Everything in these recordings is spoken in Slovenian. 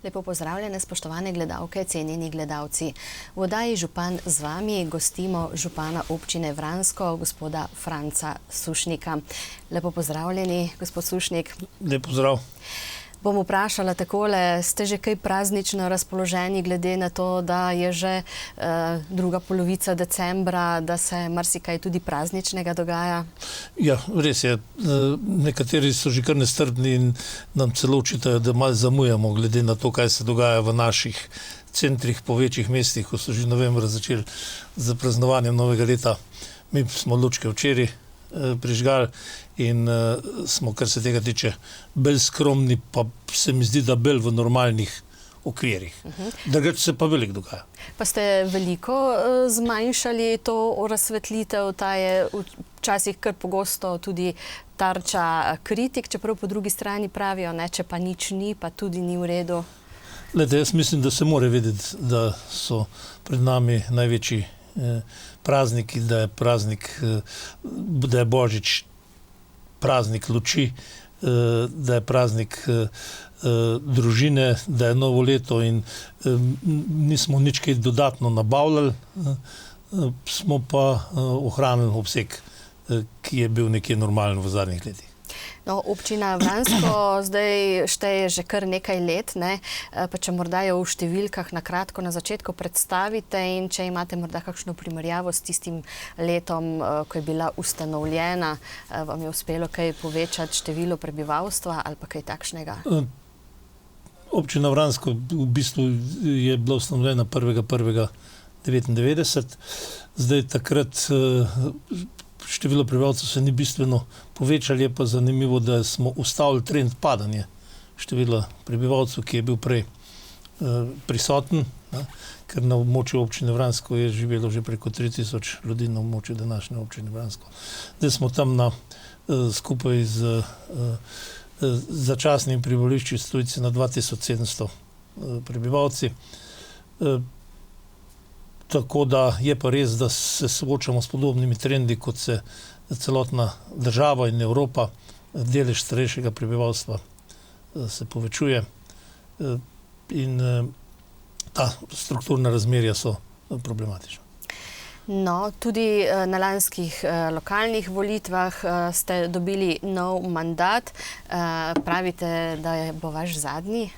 Lepo pozdravljene, spoštovane gledalke, cenjeni gledalci. V oddaji Župan z vami gostimo župana občine Vransko, gospoda Franca Sušnika. Lepo pozdravljeni, gospod Sušnik. Lep pozdrav. Bom vprašala takole, ste že kaj praznično razpoloženi glede na to, da je že druga polovica decembra, da se marsikaj tudi prazničnega dogaja? Ja, res je. Nekateri so že kar nestrpni in nam celo očitajo, da malo zamujamo glede na to, kaj se dogaja v naših centrih po večjih mestih, ko so že novembra začeli z praznovanjem novega leta. Mi smo lučke včeraj prižgali in smo, kar se tega tiče, bolj skromni, pa se mi zdi, da bolj v normalnih okvirih. Drugače se pa veliko dogaja. Pa ste veliko zmanjšali to razsvetlitev, ta je včasih kar pogosto tudi tarča kritik, čeprav po drugi strani pravijo, ne, če pa nič ni, pa tudi ni v redu. Glede, jaz mislim, da se mora vedeti, da so pred nami največji prazniki, da je praznik, da je Božič praznik luči, da je praznik družine, da je novo leto in nismo nič kaj dodatno nabavljali, smo pa ohranili obseg, ki je bil nekje normalen v zadnjih letih. No, občina Vransko zdaj šteje že kar nekaj let, ne? Pa če morda jo v številkah na kratko na začetku predstavite in če imate morda kakšno primerjavo s tistim letom, ko je bila ustanovljena, vam je uspelo kaj povečati število prebivalstva ali pa kaj takšnega? Občina Vransko v bistvu je bila ustanovljena 1.1.1999. Zdaj takrat število prebivalcev se ni bistveno povečalo, je pa zanimivo, da smo ustavili trend padanja števila prebivalcev, ki je bil prej prisoten, ker na območju občine Vransko je živelo že preko 3000 ljudi na območju današnje občine Vransko. Zdaj smo tam skupaj z začasnim prebivališči stojici na 2700 prebivalci. Tako da je pa res, da se soočamo s podobnimi trendi, kot se celotna država in Evropa. Delež starejšega prebivalstva se povečuje in ta strukturna razmerja so problematična. No, tudi na lanskih lokalnih volitvah ste dobili nov mandat. Pravite, da bo vaš zadnji?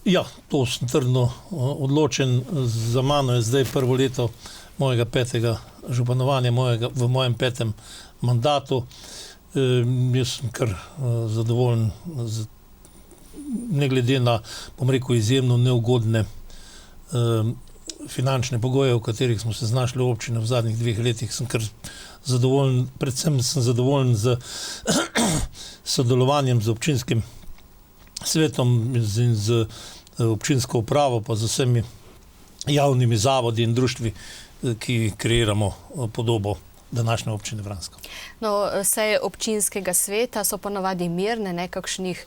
Ja, to sem trdno odločen. Za mano je zdaj prvo leto mojega 5. županovanja, v mojem 5. mandatu. Jaz sem kar zadovoljen, ne glede na, bom rekel, izjemno neugodne finančne pogoje, v katerih smo se znašli v občini v zadnjih 2 letih, sem kar zadovoljen, predvsem sem zadovoljen z sodelovanjem z občinskim svetom in z občinsko upravo, pa z vsemi javnimi zavodi in društvi, ki kreiramo podobo današnje občine Vransko. No, seje občinskega sveta so ponavadi mirne, ne kakšnih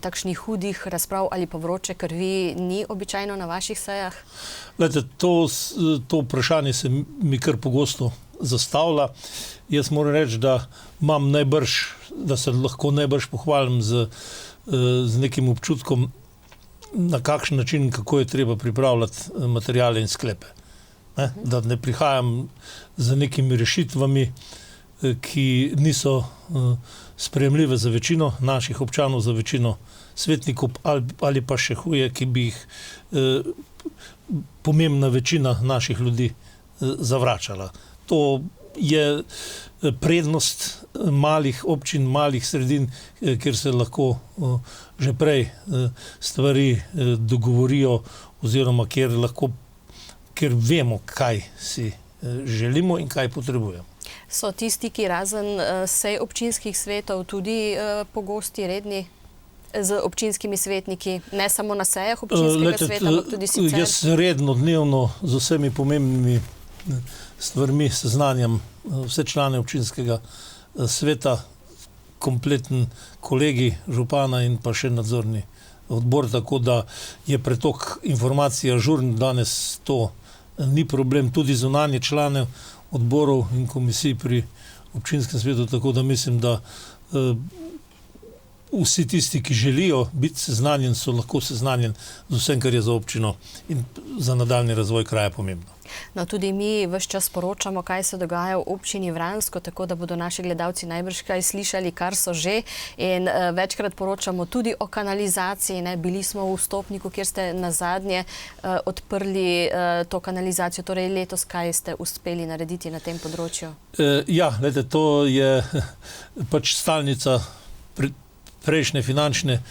takšnih hudih razprav ali pa vroče krvi ni običajno na vaših sejah? Glejte, to vprašanje se mi kar pogosto zastavlja. Jaz moram reči, da se lahko najbrž pohvalim z nekim občutkom, na kakšen način, kako je treba pripravljati materiale in sklepe. Da ne prihajam z nekimi rešitvami, ki niso sprejemljive za večino naših občanov, za večino svetnikov ali pa še huje, ki bi jih pomembna večina naših ljudi zavračala. To je prednost malih občin, malih sredin, kjer se lahko že prej stvari dogovorijo oziroma kjer vemo, kaj si želimo in kaj potrebujemo. So tisti, ki razen sej občinskih svetov tudi pogosti, redni z občinskimi svetniki, ne samo na sejah občinskega sveta, ampak tudi sicer? Jaz redno, dnevno z vsemi pomembnimi stvarmi seznanjam vse člane občinskega sveta, kompleten kolegi župana in pa še nadzorni odbor, tako da je pretok informacij ažuren. Danes to ni problem, tudi zunanje člane odborov in komisij pri občinskem svetu, tako da mislim, da vsi tisti, ki želijo biti seznanjeni, so lahko seznanjeni z vsem, kar je za občino in za nadaljni razvoj kraja pomembno. No, tudi mi ves čas poročamo, kaj se dogaja v občini Vransko, tako da bodo naši gledalci najbrž kaj slišali, kar so že. In večkrat poročamo tudi o kanalizaciji. Ne? Bili smo v Vstopniku, kjer ste nazadnje odprli to kanalizacijo. Torej letos, kaj ste uspeli narediti na tem področju? Ja, gledajte, to je pač stalnica prejšnje finančne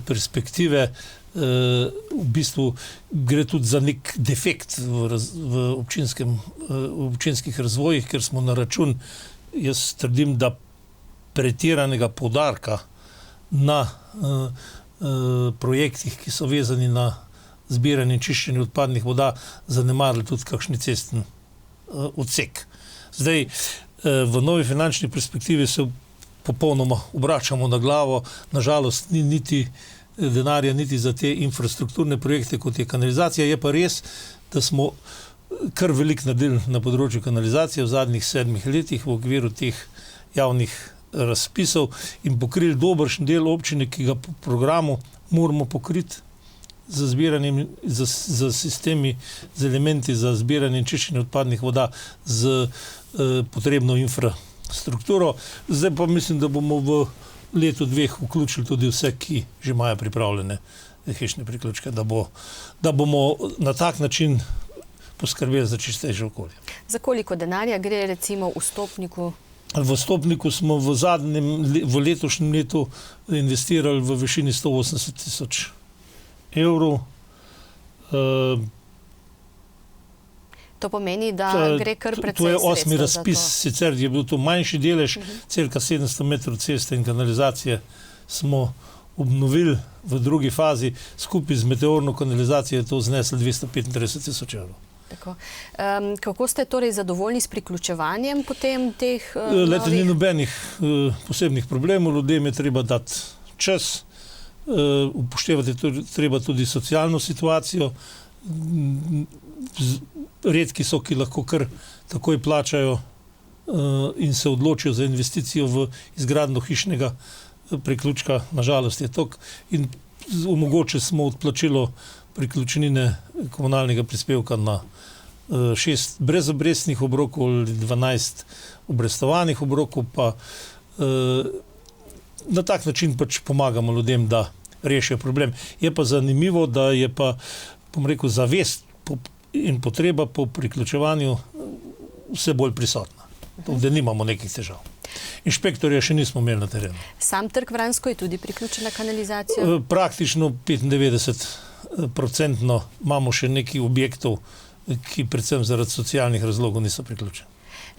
perspektive. V bistvu gre tudi za nek defekt v občinskih razvojih, ker smo na račun, jaz trdim, da pretiranega poudarka na projektih, ki so vezani na zbiranje in čiščenje odpadnih voda, zanemarili tudi kakšni cestni odsek. Zdaj, v novi finančni perspektivi se popolnoma obračamo na glavo, nažalost ni niti denarja niti za te infrastrukturne projekte, kot je kanalizacija. Je pa res, da smo kar veliko naredili na področju kanalizacije v zadnjih 7 letih v okviru teh javnih razpisov in pokrili dobršen del občine, ki ga po programu moramo pokriti z zbiranjem, z sistemi, z elementi za zbiranje in čiščenje odpadnih voda, z potrebno infrastrukturo. Zdaj pa mislim, da bomo v letu 2 vključili tudi vse, ki že imajo pripravljene hišne priključke, da bomo na tak način poskrbeli za čistejše okolje. Za koliko denarja gre recimo v Vstopniku? V Vstopniku smo v letošnjem letu investirali v višini 180 000 evrov. To pomeni, da gre kar precej sredstev za to. To je 8. razpis, sicer je bil to manjši delež, cirka 700 metrov ceste in kanalizacije smo obnovili v drugi fazi, skupaj z meteorno kanalizacijo je to zneslo 235 000 evrov. Tako. Kako ste torej zadovoljni s priključevanjem potem teh novih? Ni nobenih posebnih problemov, ljudem je treba dati čas, upoštevati treba tudi socialno situacijo. Redki so, ki lahko kar takoj plačajo in se odločijo za investicijo v izgradnjo hišnega priključka. Nažalost je to. In omogočili smo odplačilo priključnine komunalnega prispevka na 6 brezobrestnih obrokov ali 12 obrestovanih obrokov, pa na tak način pač pomagamo ljudem, da rešijo problem. Je pa zanimivo, da je pa, bom rekel, zavest in potreba po priključevanju vse bolj prisotna. Da nimamo nekih težav. Inšpektorja še nismo imeli na terenu. Sam trg Vransko je tudi priključen na kanalizacijo? Praktično 95% imamo še nekaj objektov, ki predvsem zaradi socialnih razlogov niso priključeni.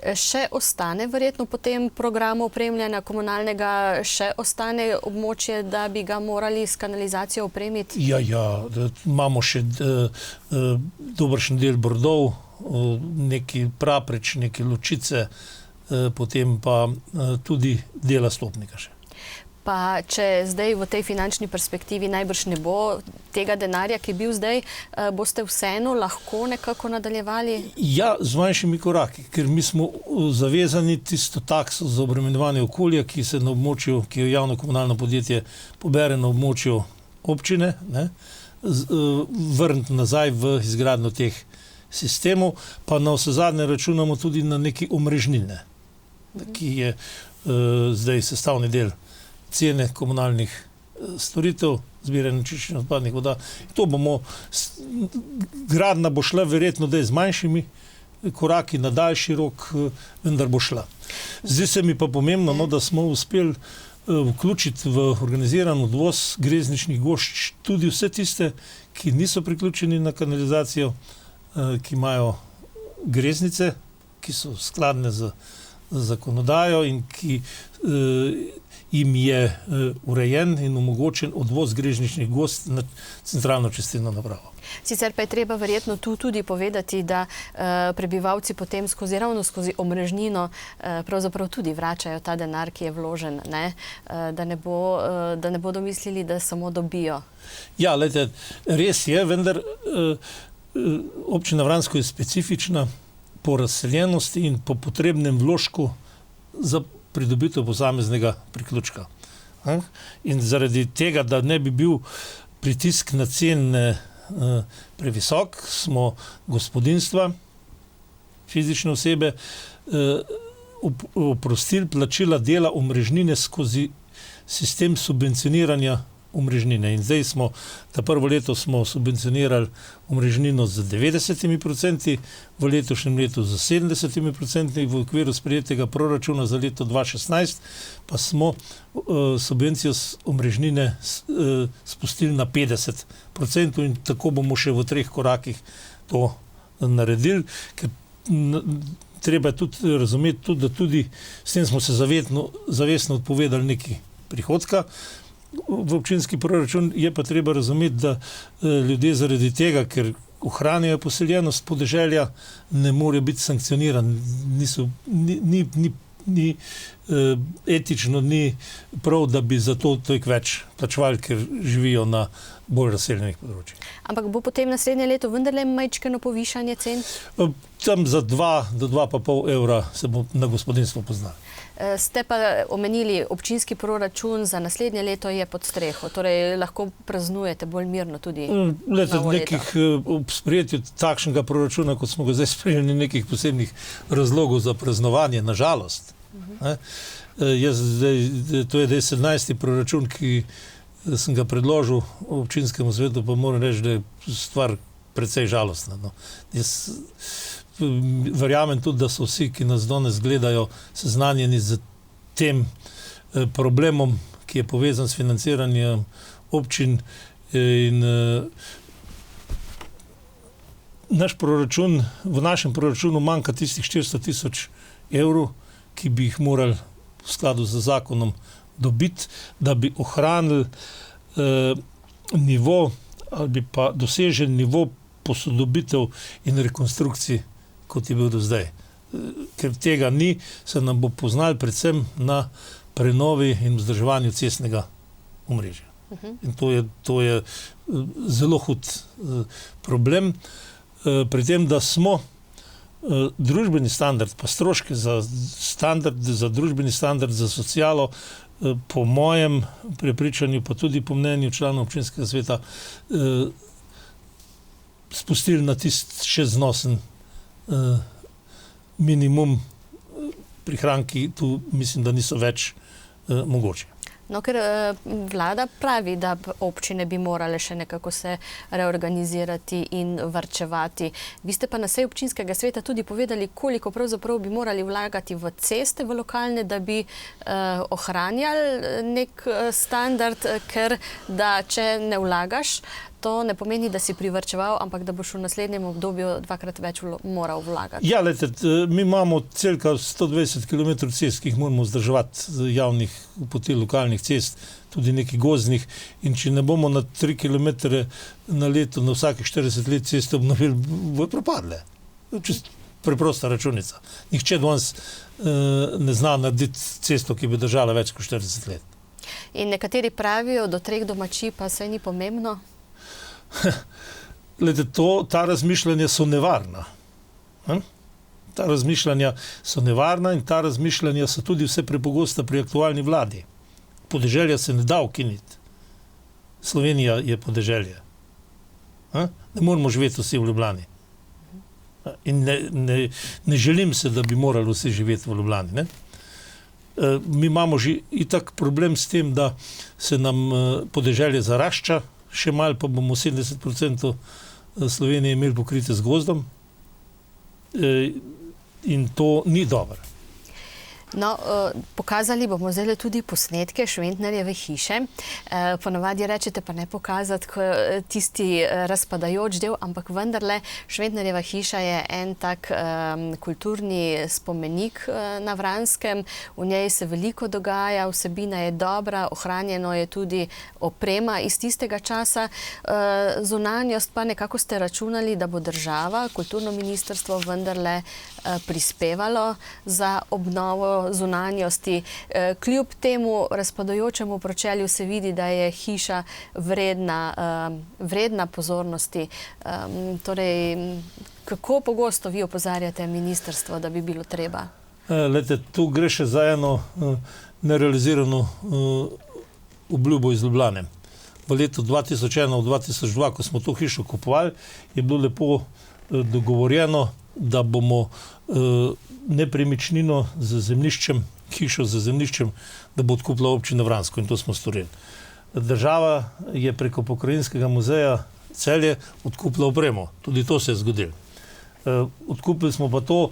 Še ostane verjetno po tem programu opremljanja komunalnega, še ostane območje, da bi ga morali s kanalizacijo opremiti? Ja, imamo še dobršen del brodov, neki prapreč, neki lučice, potem pa tudi dela Stopnika še. Pa če zdaj v tej finančni perspektivi najbrž ne bo tega denarja, ki je bil zdaj, boste vseeno lahko nekako nadaljevali? Ja, z manjšimi koraki, ker mi smo zavezani tisto takso za obremenjevanje okolja, ki se na območju, ki je javno komunalno podjetje pobere na območju občine, vrniti nazaj v izgradnjo teh sistemov, pa na vsezadnje računamo tudi na neki omrežnine, ki je zdaj sestavni del cene komunalnih storitev, zbiranja čiščenja odpadnih voda. To bomo, gradnja bo šla verjetno z manjšimi koraki na daljši rok, vendar bo šla. Zdi se mi pa pomembno, da smo uspeli vključiti v organiziran odvoz grezničnih gošč tudi vse tiste, ki niso priključeni na kanalizacijo, ki imajo greznice, ki so skladne z zakonodajo in ki jim je urejen in omogočen odvoz grezničnih gošč na centralno čistilno napravo. Sicer pa je treba verjetno tu tudi povedati, da prebivalci potem ravno skozi omrežnino pravzaprav tudi vračajo ta denar, ki je vložen, da ne bodo mislili, da samo dobijo. Ja, res je, vendar občina Vransko je specifična po razseljenosti in po potrebnem vložku za pridobitev posameznega priključka. In zaradi tega, da ne bi bil pritisk na cene previsok, smo gospodinjstva, fizične osebe, oprostili plačila dela omrežnine skozi sistem subvencioniranja omrežnine. In zdaj smo, ta prvo leto smo subvencionirali omrežnino z 90%, v letošnjem letu z 70%, v okviru sprejetega proračuna za leto 2016 pa smo subvencijo omrežnine spustili na 50% in tako bomo še v 3 korakih to naredili, ker treba tudi razumeti, da tudi s tem smo se zavestno odpovedali neki prihodka v občinski proračun, je pa treba razumeti, da ljudje zaradi tega, ker ohranjajo poseljenost podeželja, ne morejo biti sankcionirani. Ni etično, ni prav, da bi za to toliko več plačevali, ker živijo na bolj razseljenih področjih. Ampak bo potem naslednje leto vendarle majčkeno povišanje cen? Tam za 2 do 2,5 evra se bo na gospodinjstvo poznalo. Ste pa omenili, občinski proračun za naslednje leto je pod streho, torej lahko praznujete bolj mirno tudi novo leto. Ob sprejetju takšnega proračuna, kot smo ga zdaj sprejeli, nekih posebnih razlogov za praznovanje, nažalost. To je zdaj 17. proračun, ki sem ga predložil občinskemu svetu, pa moram reči, da je stvar precej žalostna. Jaz verjamem tudi, da so vsi, ki nas danes gledajo, seznanjeni z tem problemom, ki je povezan s financiranjem občin, in v našem proračunu manjka tistih 400 000 evrov, ki bi jih morali v skladu z zakonom dobiti, da bi ohranili nivo ali bi pa dosežen nivo posodobitev in rekonstrukcij, kot je bil do zdaj. Ker tega ni, se nam bo poznali predvsem na prenovi in vzdrževanju cestnega omrežja. In to je zelo hud problem. Pri tem, da smo družbeni standard, pa stroške za družbeni standard, za socialo, po mojem prepričanju, pa tudi po mnenju članov občinskega sveta, spustili na tisti še znosen minimum. Prihranki tu mislim, da niso več mogoče. No, ker vlada pravi, da občine bi morale še nekako se reorganizirati in varčevati. Vi ste pa na seji občinskega sveta tudi povedali, koliko pravzaprav bi morali vlagati v ceste, v lokalne, da bi ohranjali nek standard, ker da če ne vlagaš, to ne pomeni, da si privarčeval, ampak da boš v naslednjem obdobju 2-krat več moral vlagati. Ja, lejte, mi imamo cirka 120 km cest, ki jih moramo vzdrževati, javnih poti, lokalnih cest, tudi nekih gozdnih, in če ne bomo na 3 km na leto, na vsakih 40 let ceste obnovili, bojo propadle. Čist preprosta računica. Nihče danes ne zna narediti cesto, ki bi držala več kot 40 let. In nekateri pravijo, do 3 domačij pa saj ni pomembno? Glede, ta razmišljanja so nevarna. Ta razmišljanja so nevarna in ta razmišljanja so tudi vse prepogosta pri aktualni vladi. Podeželja se ne da ukiniti. Slovenija je podeželje. Ne moramo živeti vsi v Ljubljani. In ne želim se, da bi morali vsi živeti v Ljubljani. Mi imamo že itak problem s tem, da se nam podeželje zarašča, še malo pa bomo 70% Slovenije imeli pokrite z gozdom, in to ni dobro. No, pokazali bomo zdaj tudi posnetke Šventnarjeve hiše. Ponavadi rečete, pa ne pokazati tisti razpadajoč del, ampak vendarle Šventnarjeva hiša je en tak kulturni spomenik na Vranskem. V njej se veliko dogaja, vsebina je dobra, ohranjeno je tudi oprema iz tistega časa. Zunanjost pa nekako ste računali, da bo država, kulturno ministrstvo vendarle prispevalo za obnovo zunanjosti. Kljub temu razpadajočemu pročelju se vidi, da je hiša vredna pozornosti. Torej, kako pogosto vi opozarjate ministrstvo, da bi bilo treba? Lejte, tu gre še za eno nerealizirano obljubo iz Ljubljane. V letu 2001-2002, ko smo to hišo kupovali, je bilo lepo dogovorjeno, da bomo nepremičnino z zemljiščem, hišo z zemljiščem, da bo odkupila občina Vransko, in to smo storili. Država je preko Pokrajinskega muzeja Celje odkupila opremo. Tudi to se je zgodilo. Odkupili smo pa to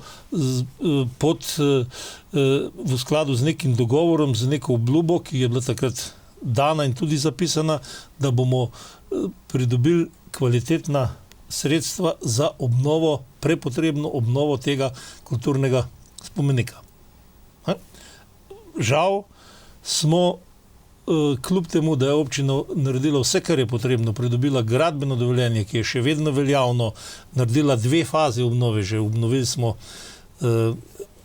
v skladu z nekim dogovorom, z neko obljubo, ki je bila takrat dana in tudi zapisana, da bomo pridobili kvalitetna sredstva za obnovo, prepotrebno obnovo tega kulturnega spomenika. Žal smo, kljub temu, da je občina naredila vse, kar je potrebno, pridobila gradbeno dovoljenje, ki je še vedno veljavno, naredila 2 faze obnove že. Obnovili smo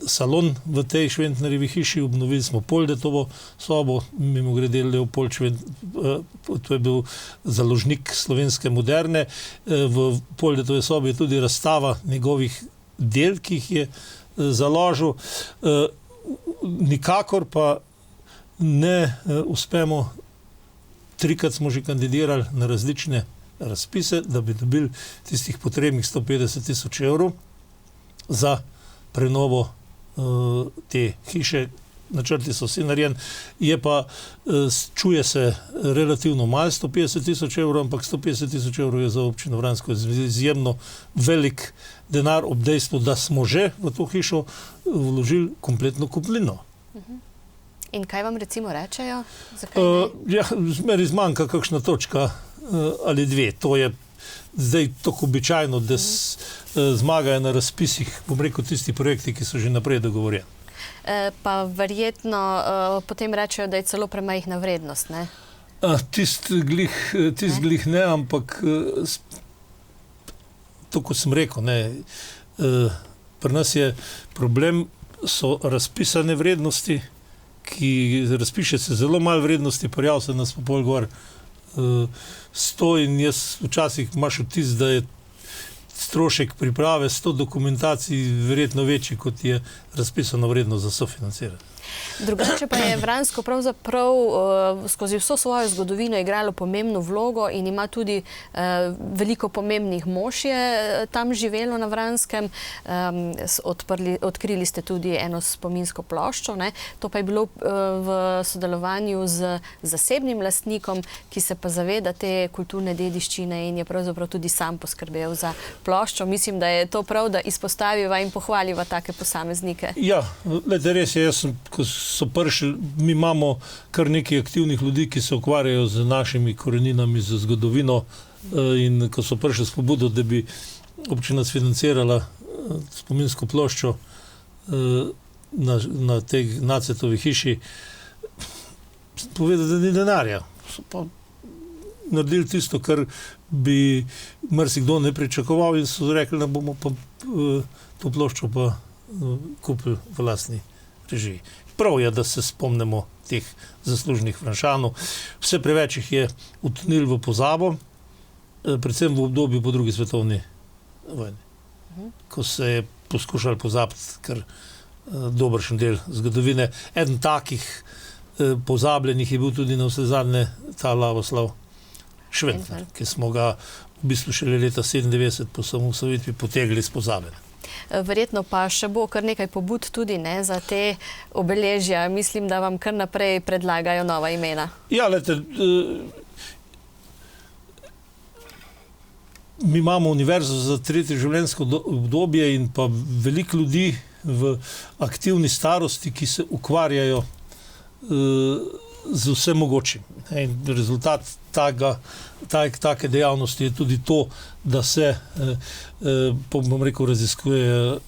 salon v tej Šventnarjevi hiši, obnovili smo Poldetovo sobo, mimogrede Leopold to je bil založnik slovenske moderne. V Poldetovi sobi je tudi razstava njegovih del, ki jih je založil. Nikakor pa ne uspemo, 3-krat smo že kandidirali na različne razpise, da bi dobili tistih potrebnih 150 000 evrov za prenovo te hiše. Načrti so vsi narejeni, je pa, čuje se relativno malo 150 000 evrov, ampak 150 000 evrov je za občino Vransko izjemno velik denar, ob dejstvu, da smo že v to hišo vložili kompletno kupnino. In kaj vam recimo rečejo? Zmeri zmanjka kakšna točka ali 2. To je zdaj tako običajno, da zmagajo na razpisih, bom rekel, tisti projekti, ki so že naprej dogovorjeni. Pa verjetno potem rečejo, da je celo premajhna vrednost, ne? Tisti glih ne, ampak to, kot sem rekel, pri nas je problem, so razpisane vrednosti, ki razpiše se zelo malo vrednosti, prijav se nas pa pol gor 100, in jaz včasih imaš vtis, da je strošek priprave 100 dokumentacij verjetno večji, kot je razpisano vrednost za sofinanciranje. Drugače pa je Vransko pravzaprav skozi vso svojo zgodovino igralo pomembno vlogo in ima tudi veliko pomembnih mož je tam živelo na Vranskem. Odkrili ste tudi eno spominsko ploščo, ne? To pa je bilo v sodelovanju z zasebnim lastnikom, ki se pa zaveda te kulturne dediščine in je pravzaprav tudi sam poskrbel za ploščo. Mislim, da je to prav, da izpostaviva in pohvaliva take posameznike. Ja, res je, ko so prišli, mi imamo kar nekaj aktivnih ljudi, ki se ukvarjajo z našimi koreninami, z zgodovino, in ko so prišli s pobudo, da bi občina sfinancirala spominsko ploščo na tej Nacetovi hiši, povedal, da ni denarja. So pa naredili tisto, kar bi marsikdo ne pričakoval, in so rekli, da bomo pa to ploščo pa kupili v lastni režiji. Prav je, da se spomnimo teh zaslužnih Vranšanov. Vse preveč jih je utonil v pozabo, predvsem v obdobju po drugi svetovni vojni, ko se je poskušali pozabiti kar dobršen del zgodovine. Eden takih pozabljenih je bil tudi na vse zadnje ta Lavoslav Šventnar, ki smo ga v bistvu šele leta 1997 po osamosvojitvi potegli iz pozabe. Verjetno pa še bo kar nekaj pobud tudi za te obeležja. Mislim, da vam kar naprej predlagajo nova imena. Ja, glejte, mi imamo Univerzo za tretje življenjsko obdobje in pa veliko ljudi v aktivni starosti, ki se ukvarjajo z vsem mogočim. In rezultat take dejavnosti je tudi to, da se, bom rekel, raziskuje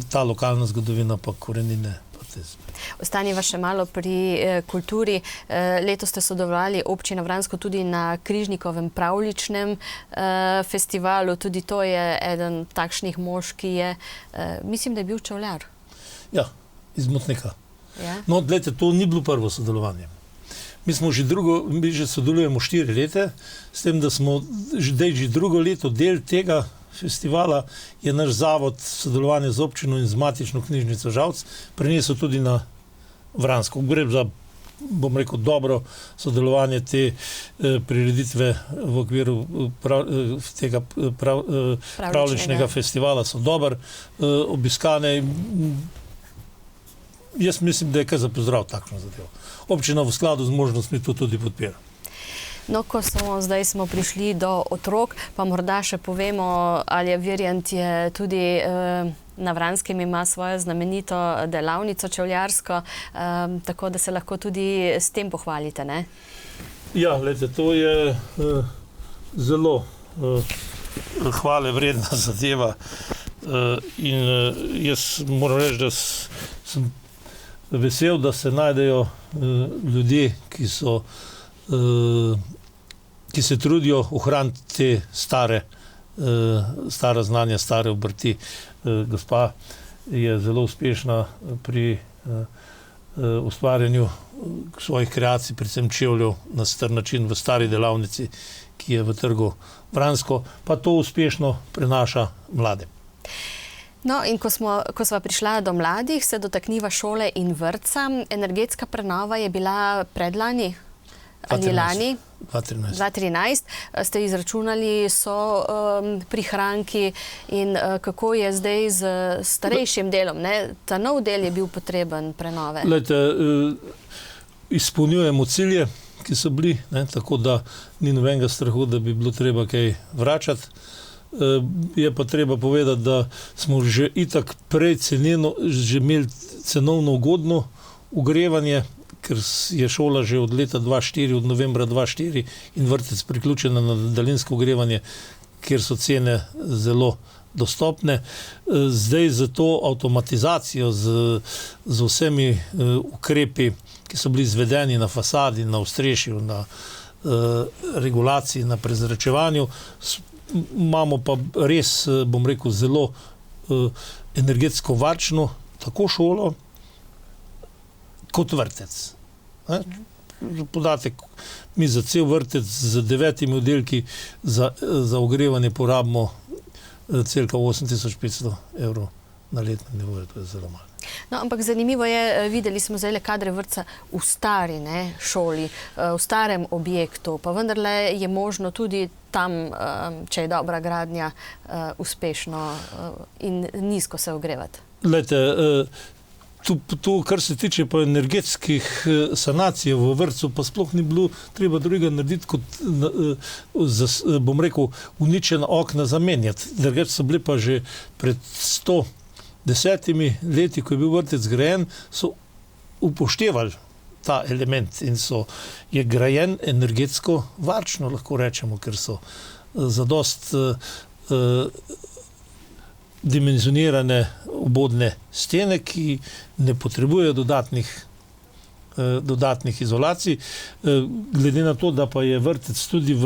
ta lokalna zgodovina pa korenine. Ostaniva še malo pri kulturi. Letos ste sodelovali občina Vransko tudi na Križnikovem pravljičnem festivalu. Tudi to je eden takšnih mož, ki je, mislim, da je bil čevljar. Ja, iz Motnika. Ja? No, gledajte, to ni bilo prvo sodelovanje. Mi že sodelujemo 4 leta, s tem, da smo že drugo leto del tega festivala, je naš zavod sodelovanje z občino in z matično knjižnico Žalc prenesel tudi na Vransko. Gre za bom rekel, dobro sodelovanje te prireditve v okviru tega pravljičnega festivala so dobro obiskane. Jaz mislim, da je kar za pozdrav takšno zadevo. Občina v skladu z možnostmi to tudi podpira. No, zdaj smo prišli do otrok, pa morda še povemo, ali je Virjant je tudi na Vranskem ima svojo znamenito delavnico čevljarsko, tako da se lahko tudi s tem pohvalite, ne? Ja, glejte, to je zelo hvale vredna zadeva in jaz moram reči, da sem vesel, da se najdejo ljudje, ki se trudijo ohraniti te stara znanja, stare obrti. Gospa je zelo uspešna pri ustvarjanju svojih kreacij, predvsem čevljev na star način v stari delavnici, ki je v trgu Vransko, pa to uspešno prenaša mladim. No, in ko sva prišla do mladih, se dotakniva šole in vrtca. Energetska prenova je bila predlani ali lani? 2013. Ste izračunali so prihranki in kako je zdaj z starejšim delom, ne? Ta nov del je bil potreben prenove. Glejte, izpolnjujemo cilje, ki so bili, ne? Tako da ni nobenega strahu, da bi bilo treba kaj vračati. Je pa treba povedati, da smo že itak prej že imeli cenovno ugodno ogrevanje, ker je šola že od leta 2004, od novembra 2004 in vrtec priključena na daljinsko ogrevanje, kjer so cene zelo dostopne. Zdaj za to avtomatizacijo z vsemi ukrepi, ki so bili izvedeni na fasadi, na ostrešju, na regulaciji, na prezračevanju, imamo pa res, bom rekel, zelo energetsko varčno tako šolo kot vrtec. Podatek, mi za cel vrtec z 9 oddelki za ogrevanje porabimo cirka 8500 evrov na letnem nivoju, to je zelo malo. No, ampak zanimivo je, videli smo zdaj kadre vrtca v stari šoli, v starem objektu, pa vendarle je možno tudi tam, če je dobra gradnja, uspešno in nizko se ogrevati. Glejte, to, kar se tiče pa energetskih sanacij v vrtcu, pa sploh ni bilo treba drugega narediti, kot, bom rekel, uničena okna zamenjati. Drugače so bili pa že pred 110 leti, ko je bil vrtec zgrajen, so upoštevali ta element in je grajen energetsko varčno, lahko rečemo, ker so zadost dimenzionirane obodne stene, ki ne potrebujejo dodatnih izolacij. Glede na to, da pa je vrtec tudi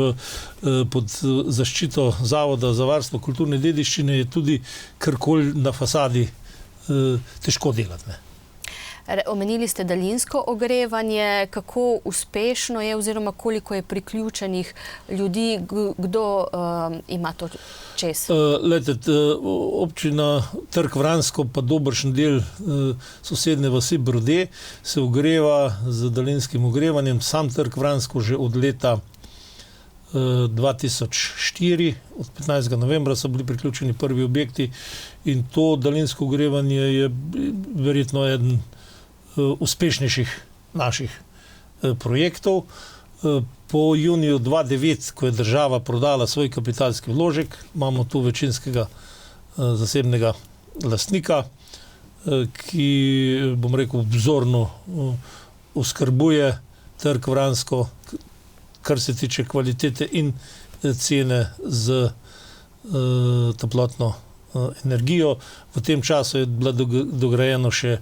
pod zaščito Zavoda za varstvo kulturne dediščine, je tudi karkoli na fasadi težko delati, ne. Omenili ste daljinsko ogrevanje, kako uspešno je oziroma koliko je priključenih ljudi, kdo ima to čez? Glejte, občina Trg Vransko pa dobršen del sosednje vasi Brode se ogreva z daljinskim ogrevanjem. Sam Trg Vransko že od leta 2004, od 15. novembra so bili priključeni prvi objekti in to daljinsko ogrevanje je verjetno eden uspešnejših naših projektov. Po juniju 2009, ko je država prodala svoj kapitalski vložek, imamo tu večinskega zasebnega lastnika, ki, bom rekel, vzorno oskrbuje Trg Vransko, kar se tiče kvalitete in cene z toplotno energijo. V tem času je bilo dograjeno še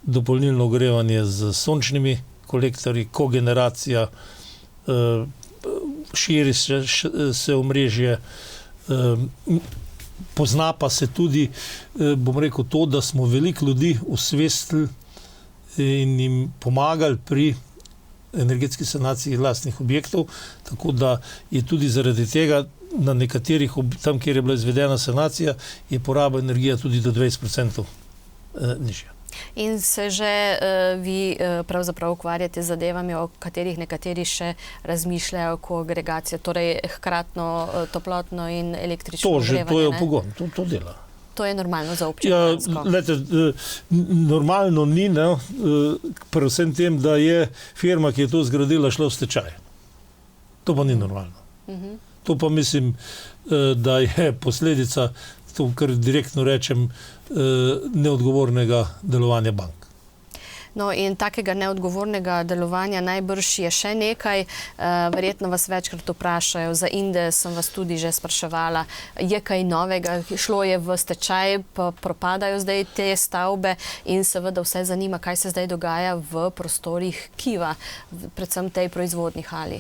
dopolnilno ogrevanje z sončnimi kolektorji, kogeneracija, širi se omrežje, pozna pa se tudi, bom rekel, to, da smo veliko ljudi osvestili in jim pomagali pri energetski sanaciji lastnih objektov, tako da je tudi zaradi tega na nekaterih, tam, kjer je bila izvedena sanacija, je poraba energija tudi do 20% nižja. In se že vi pravzaprav ukvarjate z zadevami, o katerih nekateri še razmišljajo, ko agregacija, torej hkratno toplotno in električno ogrevanje. To je pogon, to dela. To je normalno za občino Ja, Vransko. lejte, normalno ni, ne, predvsem tem, da je firma, ki je to zgradila, šla v stečaj. To pa ni normalno. To pa mislim, da je posledica, to kar direktno rečem, neodgovornega delovanja bank. No in takega neodgovornega delovanja najbrž je še nekaj. Verjetno vas večkrat vprašajo, za Inde sem vas tudi že spraševala, je kaj novega, šlo je v stečaj, pa propadajo zdaj te stavbe in seveda vse zanima, kaj se zdaj dogaja v prostorih Kiva, predvsem tej proizvodni hali.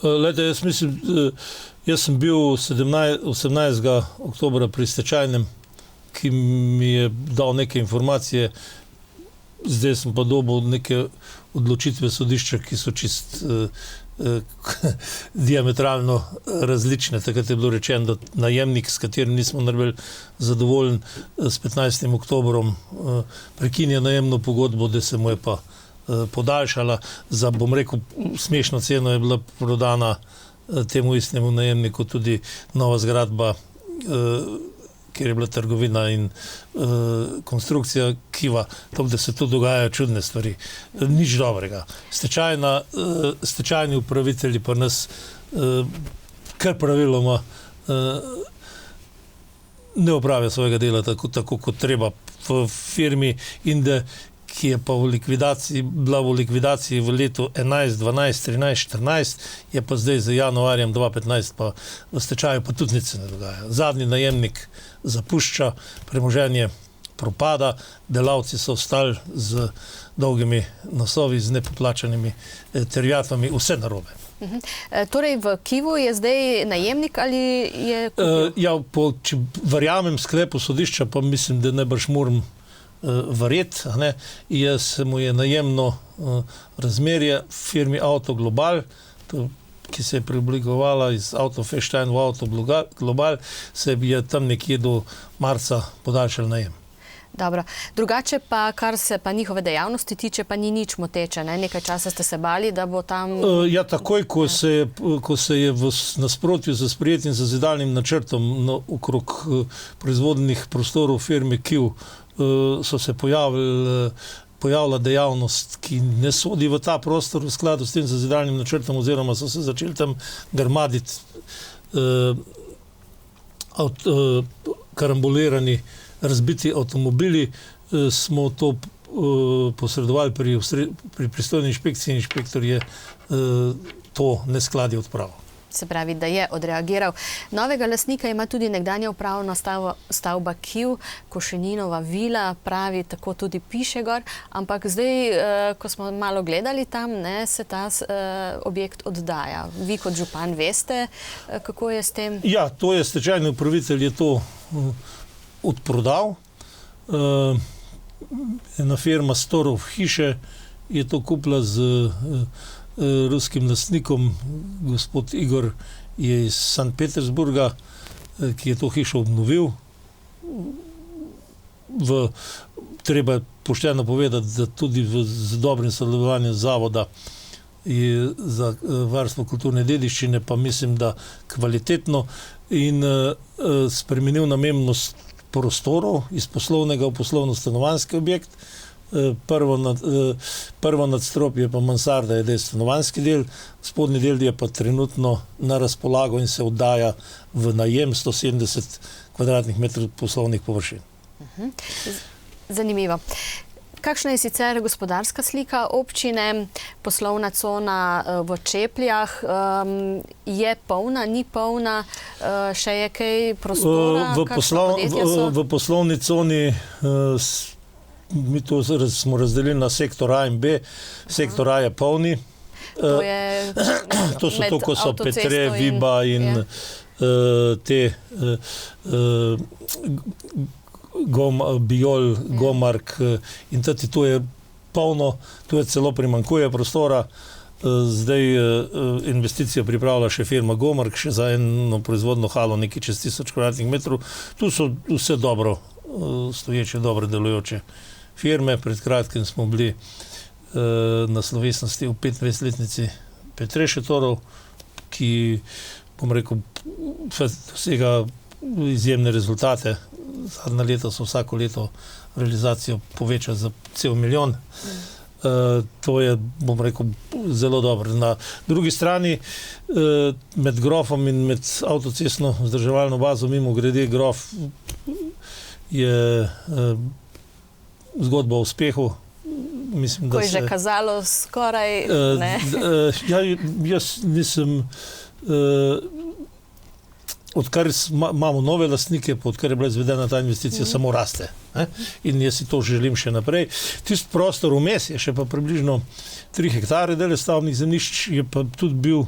Lejte, jaz mislim, jaz sem bil 18. oktobra pri stečajnem, ki mi je dal neke informacije, zdaj sem pa dobil neke odločitve sodišča, ki so čist diametralno različne. Takrat je bilo rečeno, da najemnik, s katerim nismo naredili zadovoljen, s 15. oktobrom prekinja najemno pogodbo, da se mu je pa podaljšala. Za, bom rekel, smešno ceno je bila prodana temu istemu najemniku tudi nova zgradba, kjer je bila trgovina in konstrukcija Kiva, tako da se tu dogajajo čudne stvari. Nič dobrega. Stečajni upravitelji pa nas kar praviloma ne opravijo svojega dela tako kot treba v firmi Inde, ki je pa bila v likvidaciji v letu 11, 12, 13, 14, je pa zdaj z januarjem 2015 pa v stečaju pa tudi nič se ne dogaja. Zadnji najemnik zapušča, premoženje propada, delavci so ostali z dolgimi nosovi, z nepoplačanimi terjatvami, vse narobe. Torej v Kivu je zdaj najemnik ali je kupil? Ja, če verjamem sklepu sodišča, pa mislim, da najbrž moram verjeti, jaz se mu je najemno razmerje v firmi Auto Global, ki se je preoblikovala iz Auto Feštajn v Auto Global, se je tam nekje do marca podaljšal najem. Dobro. Drugače pa, kar se pa njihove dejavnosti tiče, pa ni nič moteče, ne? Nekaj časa ste se bali, da bo tam... Ja, takoj, ko se je v nasprotju z sprejetim zazidalnim načrtom okrog proizvodnih prostorov firme Kiv so se pojavila dejavnost, ki ne sodi v ta prostor v skladu s tem zazidalnim načrtom, oziroma so se začeli tam grmaditi karambolirani, razbiti avtomobili, smo to posredovali pri pristojni inšpekciji in inšpektor je to neskladje odpravil. Se pravi, da je odreagiral. Novega lastnika ima tudi nekdanja upravna stavba Kiv, Košeninova vila, pravi, tako tudi piše gor, ampak zdaj, ko smo malo gledali tam, se ta objekt oddaja. Vi kot župan veste, kako je s tem? Ja, to je stečajni upravitelj, je to odprodal. Ena firma Storov hiše je to kupila z ruskim lastnikom, gospod Igor je iz Sankt Petersburga, ki je to hišo obnovil. Treba pošteno povedati, da tudi z dobrim sodelovanjem zavoda za varstvo kulturne dediščine, pa mislim, da kvalitetno in spremenil namembnost prostorov iz poslovnega v poslovno-stanovanjski objekt. Prvo nadstropje pa mansarda je stanovanjski del, spodnji del je pa trenutno na razpolago in se oddaja v najem 170 kvadratnih metrov poslovnih površin. Zanimivo. Kakšna je sicer gospodarska slika občine, poslovna cona v Čepljah? Je polna, ni polna? Še je kaj prostora? V poslovni coni mi to smo razdelili na sektor A in B. Sektor A je polni. To so to, ko so Petre, Viba in te Bijol, Gomark in tati, to je polno, tu je celo primanjkuje prostora. Zdaj investicijo pripravlja še firma Gomark, še za eno proizvodno halo nekaj čez 1000 kvadratnih metrov. Tu so vse dobro stoječe, dobro delujoče firme. Pred kratkim smo bili na slovesnosti v 25-letnici Petre Šetorov, ki, bom rekel, vsega izjemne rezultate. Zadnja leta so vsako leto realizacijo povečali za cel milijon. To je, bom rekel, zelo dobro. Na drugi strani, med Grofom in med avtocestno vzdrževalno bazo, mimo grede, Grof je zgodba o uspehu. Mislim, ko je že kazalo skoraj, ne? Jaz nisem, odkar imamo nove lastnike, pa odkar je bila izvedena ta investicija, samo raste. In jaz si to želim še naprej. Tisti prostor vmes je še pa približno 3 hektare dele stavbnih zemljišč, je pa tudi bil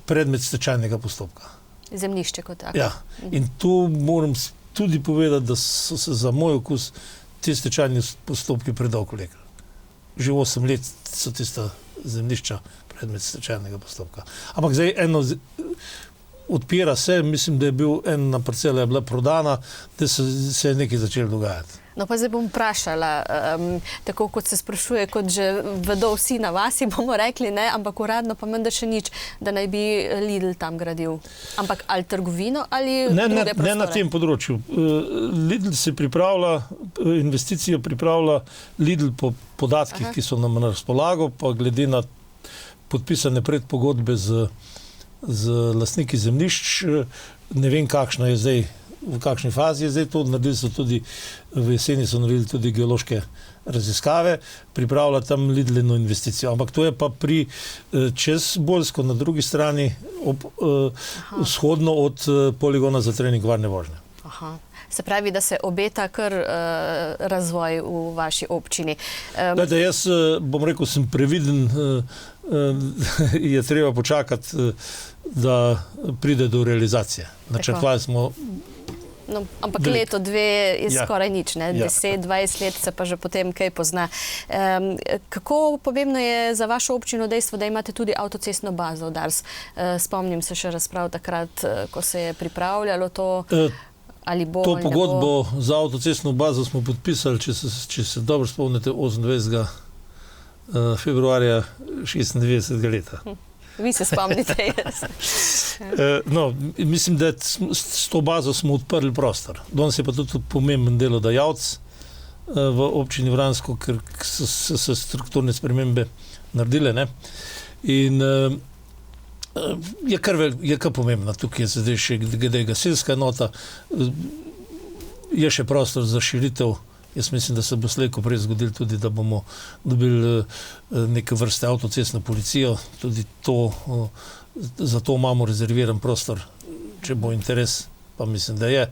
predmet stečajnega postopka. Zemljišče kot tako. Ja, in tu moram tudi povedati, da so se za moj okus ti stečajni postopki predolgo vlekli. Že 8 let so tista zemljišča predmet stečajnega postopka. Ampak zdaj odpira se, mislim, da je bil ena parcela je bila prodana, da se je nekaj začelo dogajati. No, pa zdaj bom vprašala, tako kot se sprašuje, kot že vedo vsi na vasi, bomo rekli, ne, ampak uradno pa menda še nič, da naj bi Lidl tam gradil. Ampak ali trgovino ali druge prostore? Ne na tem področju. Lidl se pripravlja, investicijo pripravlja Lidl po podatkih, ki so nam na razpolago, pa glede na podpisane predpogodbe z lastniki zemljišč, ne vem, kakšna je zdaj, v kakšni fazi je zdaj to, naredili so tudi, v jeseni so naredili tudi geološke raziskave, pripravlja tam Lidl eno investicijo, ampak to je pa pri čez Bolsko, na drugi strani, vzhodno od poligona za trening varne vožnje. Aha. Se pravi, da se obeta kar razvoj v vaši občini. Glede, jaz bom rekel, sem previden, je treba počakati, da pride do realizacije. Načrtovali smo. No, ampak leto, dve je skoraj nič, ne? 10-20 let se pa že potem kaj pozna. Kako pomembno je za vašo občino dejstvo, da imate tudi avtocestno bazo v Dars? Spomnim se še razprav takrat, ko se je pripravljalo to. Ali bo, to pogodbo za avtocestno bazo smo podpisali, če se dobro spomnite, 28. Februarja 96. leta. Vi se spomnite, jaz. No, mislim, da s to bazo smo odprli prostor. Danes je pa tudi pomemben delodajalec v občini Vransko, ker so se strukturne spremembe naredile, ne? In je kar pomembna. Tukaj je zdaj še glede gasilska enota, je še prostor za širitev. Jaz mislim, da se bo slejko prej zgodilo tudi, da bomo dobili neke vrste avtocestno policijo. Tudi to, za to imamo rezerviran prostor, če bo interes, pa mislim, da je.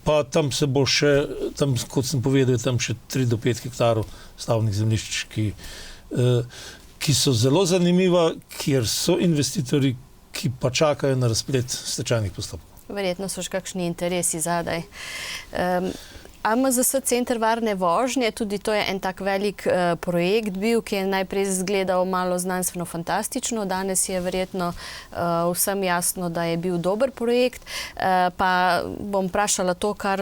Pa tam se bo še, tam, kot sem povedal, tam še 3 do 5 hektarov stavbnih zemljišč, ki so zelo zanimiva, kjer so investitorji, ki pa čakajo na razplet stečajnih postopkov. Verjetno so še kakšni interesi zadaj. AMZS Center varne vožnje, tudi to je en tak velik projekt bil, ki je najprej izgledal malo znanstveno-fantastično, danes je verjetno vsem jasno, da je bil dober projekt, pa bom vprašala to, kar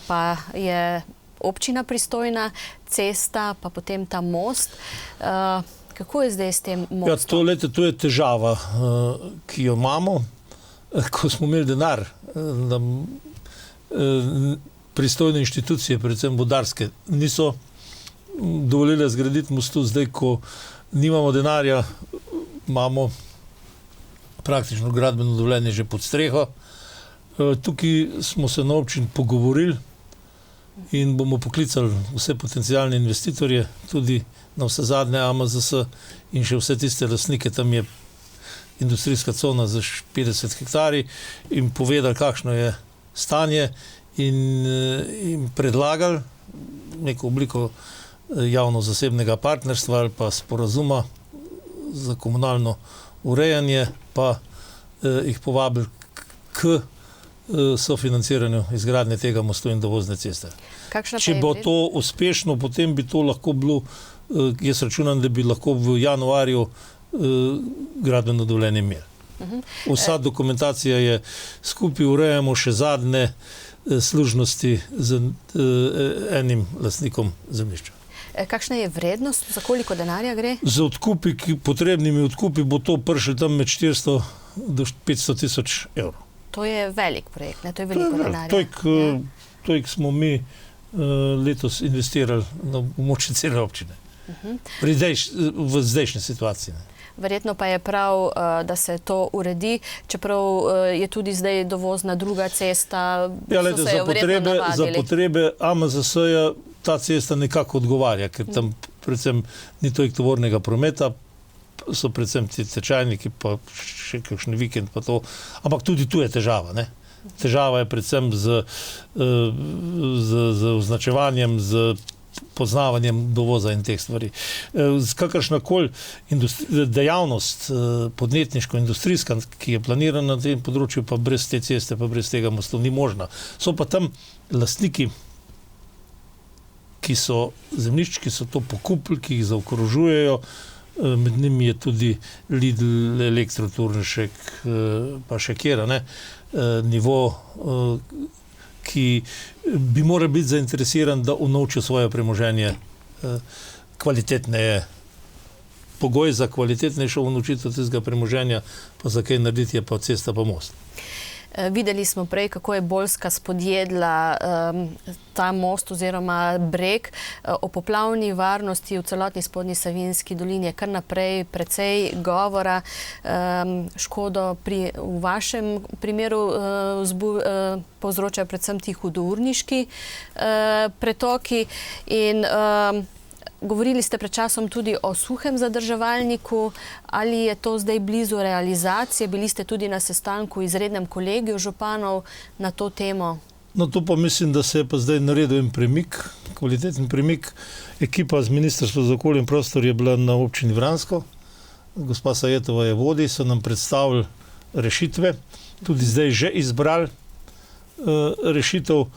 pa je občina pristojna, cesta, pa potem ta most. Kako je zdaj s tem mostom? Ja, to je težava, ki jo imamo, ko smo imeli denar, pristojne inštitucije, predvsem vodarske, niso dovolile zgraditi mostu. Zdaj, ko nimamo denarja, imamo praktično gradbeno dovoljenje že pod streho. Tukaj smo se na občini pogovorili in bomo poklicali vse potencialne investitorje, tudi na vse zadnje AMZS in še vse tiste lastnike, tam je industrijska cona za 50 hektarji, in povedali, kakšno je stanje, in predlagali neko obliko javno-zasebnega partnerstva ali pa sporazuma za komunalno urejanje, pa jih povabili k sofinanciranju izgradnje tega mostu in dovozne ceste. Če bo to uspešno, potem bi to lahko bilo, jaz računam, da bi lahko v januarju gradbeno dovoljenje imeli. Vsa dokumentacija je skupaj, urejamo še zadnje služnosti z enim lastnikom zemljišča. Kakšna je vrednost, za koliko denarja gre? Z odkupi, potrebnimi odkupi bo to prišlo tam med 400 do 500 tisoč evrov. To je velik projekt, ne? To je veliko denarja. Toliko smo mi letos investirali na območju cele občine. V zdajšnji situaciji. Verjetno pa je prav, da se to uredi, čeprav je tudi zdaj dovozna druga cesta, so se jo verjetno navadili. Za potrebe AMZS-ja ta cesta nekako odgovarja, ker tam predvsem ni toliko tovornega prometa, so predvsem ti tečajniki, pa še kakšen vikend pa to, ampak tudi tu je težava, ne? Težava je predvsem z označevanjem, z poznavanjem dovoza in teh stvari. Kakršnakoli dejavnost podjetniško-industrijska, ki je planirana na tem področju, pa brez te ceste, pa brez tega mostu ni možna. So pa tam lastniki, ki so zemljišč, ki so to pokupili, ki jih zaokrožujejo, med njimi je tudi Lidl, Elektro-Turnšek, pa še kjera, ne, nivo, ki bi moral biti zainteresiran, da unovčijo svoje premoženje kvalitetneje. Pogoj za kvalitetnejšo unovčitev tistega premoženja, pa za kaj narediti je pa cesta pa most. Videli smo prej, kako je Boljska spodjedla ta most oziroma breg. O poplavni varnosti v celotni spodnji Savinjski dolini je kar naprej precej govora. Škodo v vašem primeru povzročajo predvsem ti hudourniški pretoki in govorili ste pred časom tudi o suhem zadrževalniku. Ali je to zdaj blizu realizacije? Bili ste tudi na sestanku v izrednem kolegiju županov na to temo? No, to pa mislim, da se je pa zdaj naredil en premik, kvaliteten premik. Ekipa z Ministrstva za okolje in prostor je bila na občini Vransko. Gospa Sajetova je vodi, so nam predstavili rešitve. Tudi zdaj že izbrali rešitev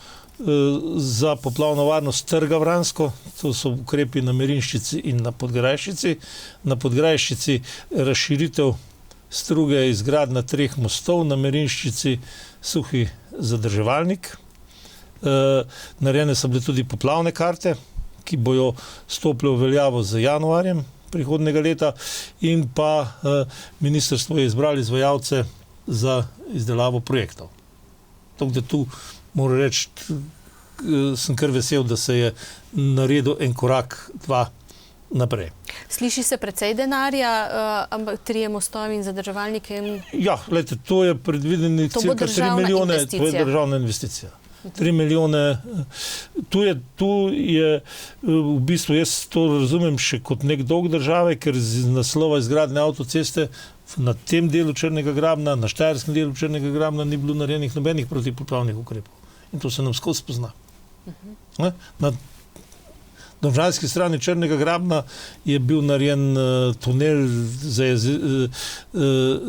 za poplavno varnost trga Vransko. To so ukrepi na Merinščici in na Podgrajščici. Na Podgrajščici razširitev struge, izgradnja 3 mostov, na Merinščici suhi zadrževalnik. Narejene so bile tudi poplavne karte, ki bojo stopile v veljavo z januarjem prihodnega leta, in pa ministrstvo je izbralo izvajalce za izdelavo projektov. Tako da tu moram reči, sem kar vesel, da se je naredil en korak, 2 naprej. Sliši se precej denarja, ampak 3 mostovi in zadrževalnike? Ja, gledajte, to je predvideno cirka 3 milijone, to je državna investicija. 3 milijone, tu je v bistvu, jaz to razumem še kot nek dolg države, ker z naslova izgradnje avtoceste na tem delu Črnega Grabna, na štajerskem delu Črnega Grabna ni bilo narejenih nobenih protipoplavnih ukrepov. In to se nam skozi pozna. Na domžalski strani Črnega Grabna je bil narejen tunel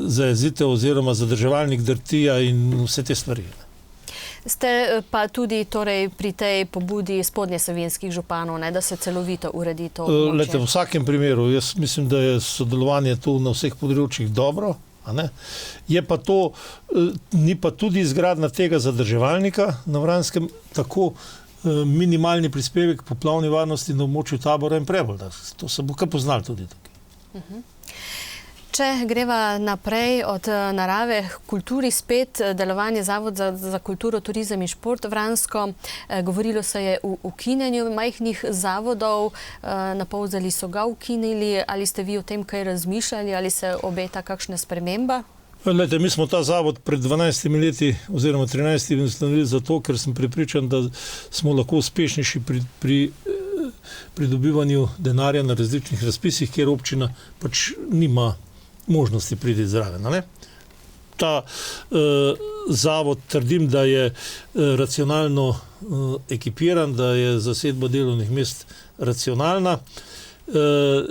za jezitev oziroma zadrževalnik Drtija in vse te stvari. Ste pa tudi torej pri tej pobudi spodnje savinjskih županov, ne, da se celovito uredi to območje? V vsakem primeru, jaz mislim, da je sodelovanje tu na vseh področjih dobro. Je pa to, ni pa tudi izgradnja tega zadrževalnika na Vranskem tako minimalni prispevek poplavni varnosti na območju Tabora in Prebolda. To se bo kar poznalo tudi tukaj. Če greva naprej od narave k kulturi, spet delovanje Zavoda za kulturo, turizem in šport Vransko. Govorilo se je o ukinjanju majhnih zavodov, na Polzeli so ga ukinili. Ali ste vi o tem kaj razmišljali, ali se obeta kakšna sprememba? Glejte, mi smo ta zavod pred 12 leti oziroma 13 ustanovili zato, ker sem prepričan, da smo lahko uspešnejši pri pridobivanju denarja na različnih razpisih, kjer občina pač nima možnosti priti zraven. Ta zavod trdim, da je racionalno ekipiran, da je zasedba delovnih mest racionalna.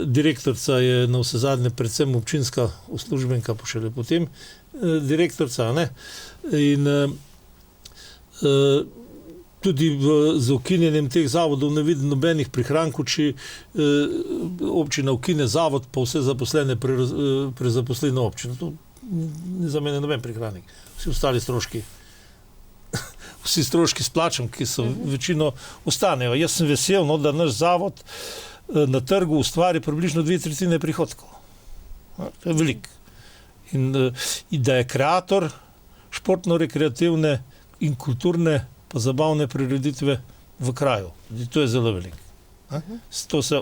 Direktorica je na vse zadnje predvsem občinska uslužbenka, pa šele potem direktorica. In tudi z ukinjenjem teh zavodov ne vidim nobenih prihrankov, če občina ukine zavod, pa vse zaposlene prezaposli na občino. To ni za mene noben prihranek. Vsi ostali stroški, vsi stroški s plačem, ki so večino ostanejo. Jaz sem vesel, no, da naš zavod na trgu ustvari približno 2/3 prihodkov. To je veliko. In da je kreator športno-rekreativne in kulturne pa zabavne prireditve v kraju. To je zelo veliko. To se,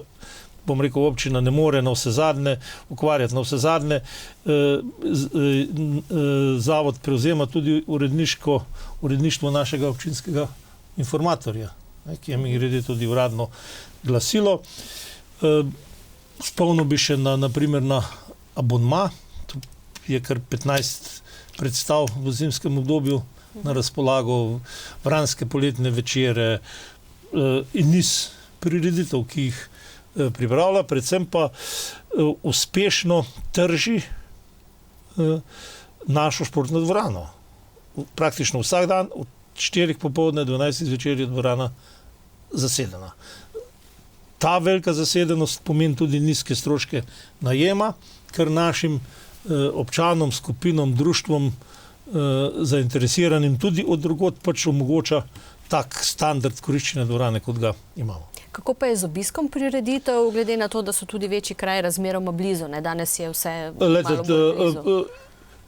bom rekel, občina ne more na vse zadnje ukvarjati. Na vse zadnje zavod prevzema tudi uredništvo našega občinskega informatorja, ki je mi grede tudi uradno glasilo. Spomnil bi še na primer na abonma, tu je kar 15 predstav v zimskem obdobju na razpolago, vranske poletne večere in niz prireditev, ki jih pripravlja, predvsem pa uspešno trži našo športno dvorano. Praktično vsak dan od 4 popoldne do 11 zvečer je dvorana zasedena. Ta velika zasedenost pomeni tudi nizke stroške najema, kar našim občanom, skupinam, društvom, zainteresiranim tudi od drugod pač omogoča tak standard koriščenja dvorane, kot ga imamo. Kako pa je z obiskom prireditev, glede na to, da so tudi večji kraji razmeroma blizu, ne? Danes je vse malo bolj blizu.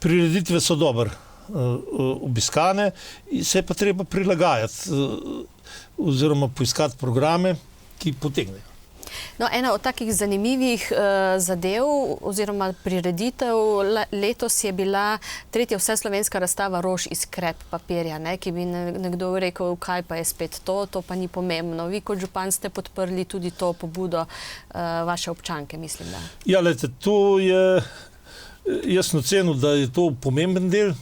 Prireditve so dobro obiskane, se je pa treba prilagajati oziroma poiskati programe, ki potegnejo. No, ena od takih zanimivih zadev oziroma prireditev letos je bila 3. vseslovenska razstava rož iz krep papirja, ne, ki bi nekdo rekel, kaj pa je spet to pa ni pomembno. Vi kot župan ste podprli tudi to pobudo vaše občanke, mislim, da. Ja, lejte, to je jasno cenil, da je to pomemben del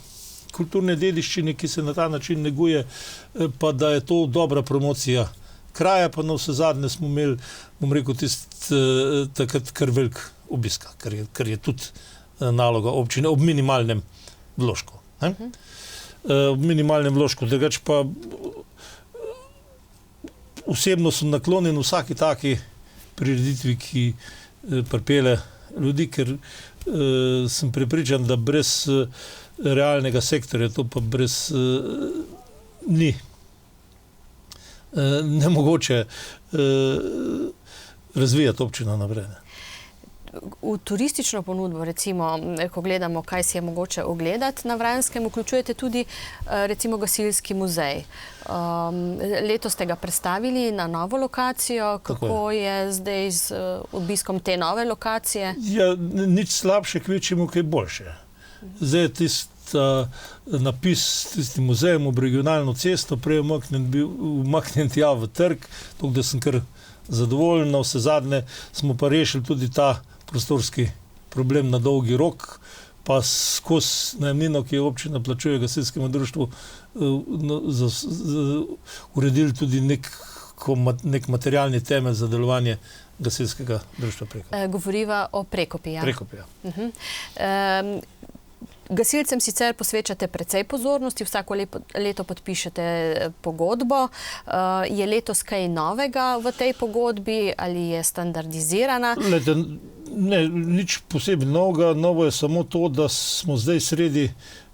kulturne dediščine, ki se na ta način neguje, pa da je to dobra promocija kraja, pa na vse zadnje smo imeli, bom rekel, takrat kar velik obiska, kar je tudi naloga občine ob minimalnem vložku. Ob minimalnem vložku, drugače pa osebno sem naklonjen vsaki taki prireditvi, ki pripelje ljudi, ker sem prepričan, da brez realnega sektorja, to pa brez ni nemogoče razvijati občino naprej. V turistično ponudbo, recimo, ko gledamo, kaj si je mogoče ogledati na Vranskem, vključujete tudi recimo gasilski muzej. Letos ste ga predstavili na novo lokacijo. Kako je zdaj z obiskom te nove lokacije? Ja, nič slabše, kvečjemu kaj boljše. Zdaj je napis tistim muzejem ob regionalno cesto, prej umaknjen tja v trg, tako da sem kar zadovoljen. Na vse zadnje smo pa rešili tudi ta prostorski problem na dolgi rok, pa skozi najemnino, ki je občina plačuje gasilskemu društvu, uredili tudi nek materialni temelj za delovanje gasilskega društva Prekop. Govoriva o Prekopi, ja? Prekopi, ja. Gasilcem sicer posvečate precej pozornosti, vsako leto podpišete pogodbo. Je letos kaj novega v tej pogodbi ali je standardizirana? Ne, nič posebej novega. Novo je samo to, da smo zdaj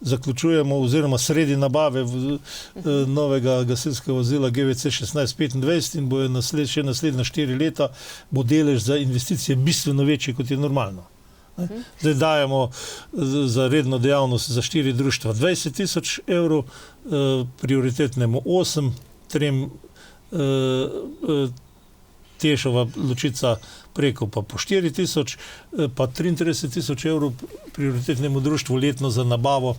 zaključujemo oziroma sredi nabave novega gasilskega vozila GVC 1625 in bojo še naslednja 4 leta bo delež za investicije bistveno večji, kot je normalno. Zdaj dajemo za redno dejavnost za 4 društva 20 000 evrov, prioritetnemu 8, 3 Tešova Lučica Prekop pa po 4 000, pa 33 000 evrov prioritetnemu društvu letno za nabavo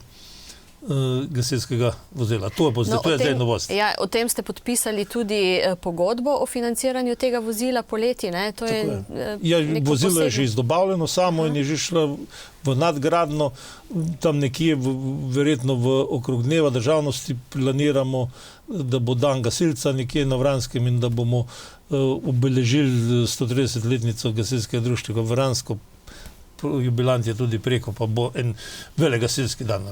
gasilskega vozila. To je zdaj novost. Ja, o tem ste podpisali tudi pogodbo o financiranju tega vozila poleti, ne? To je vozilo je že izdobavljeno samo in je že šlo v nadgradno, tam nekje verjetno okrog dneva državnosti planiramo, da bo dan gasilca nekje na Vranskem in da bomo obeležili 130-letnico gasilskega društva Vransko. Jubilant je tudi Preko, pa bo en velik gasilski dan.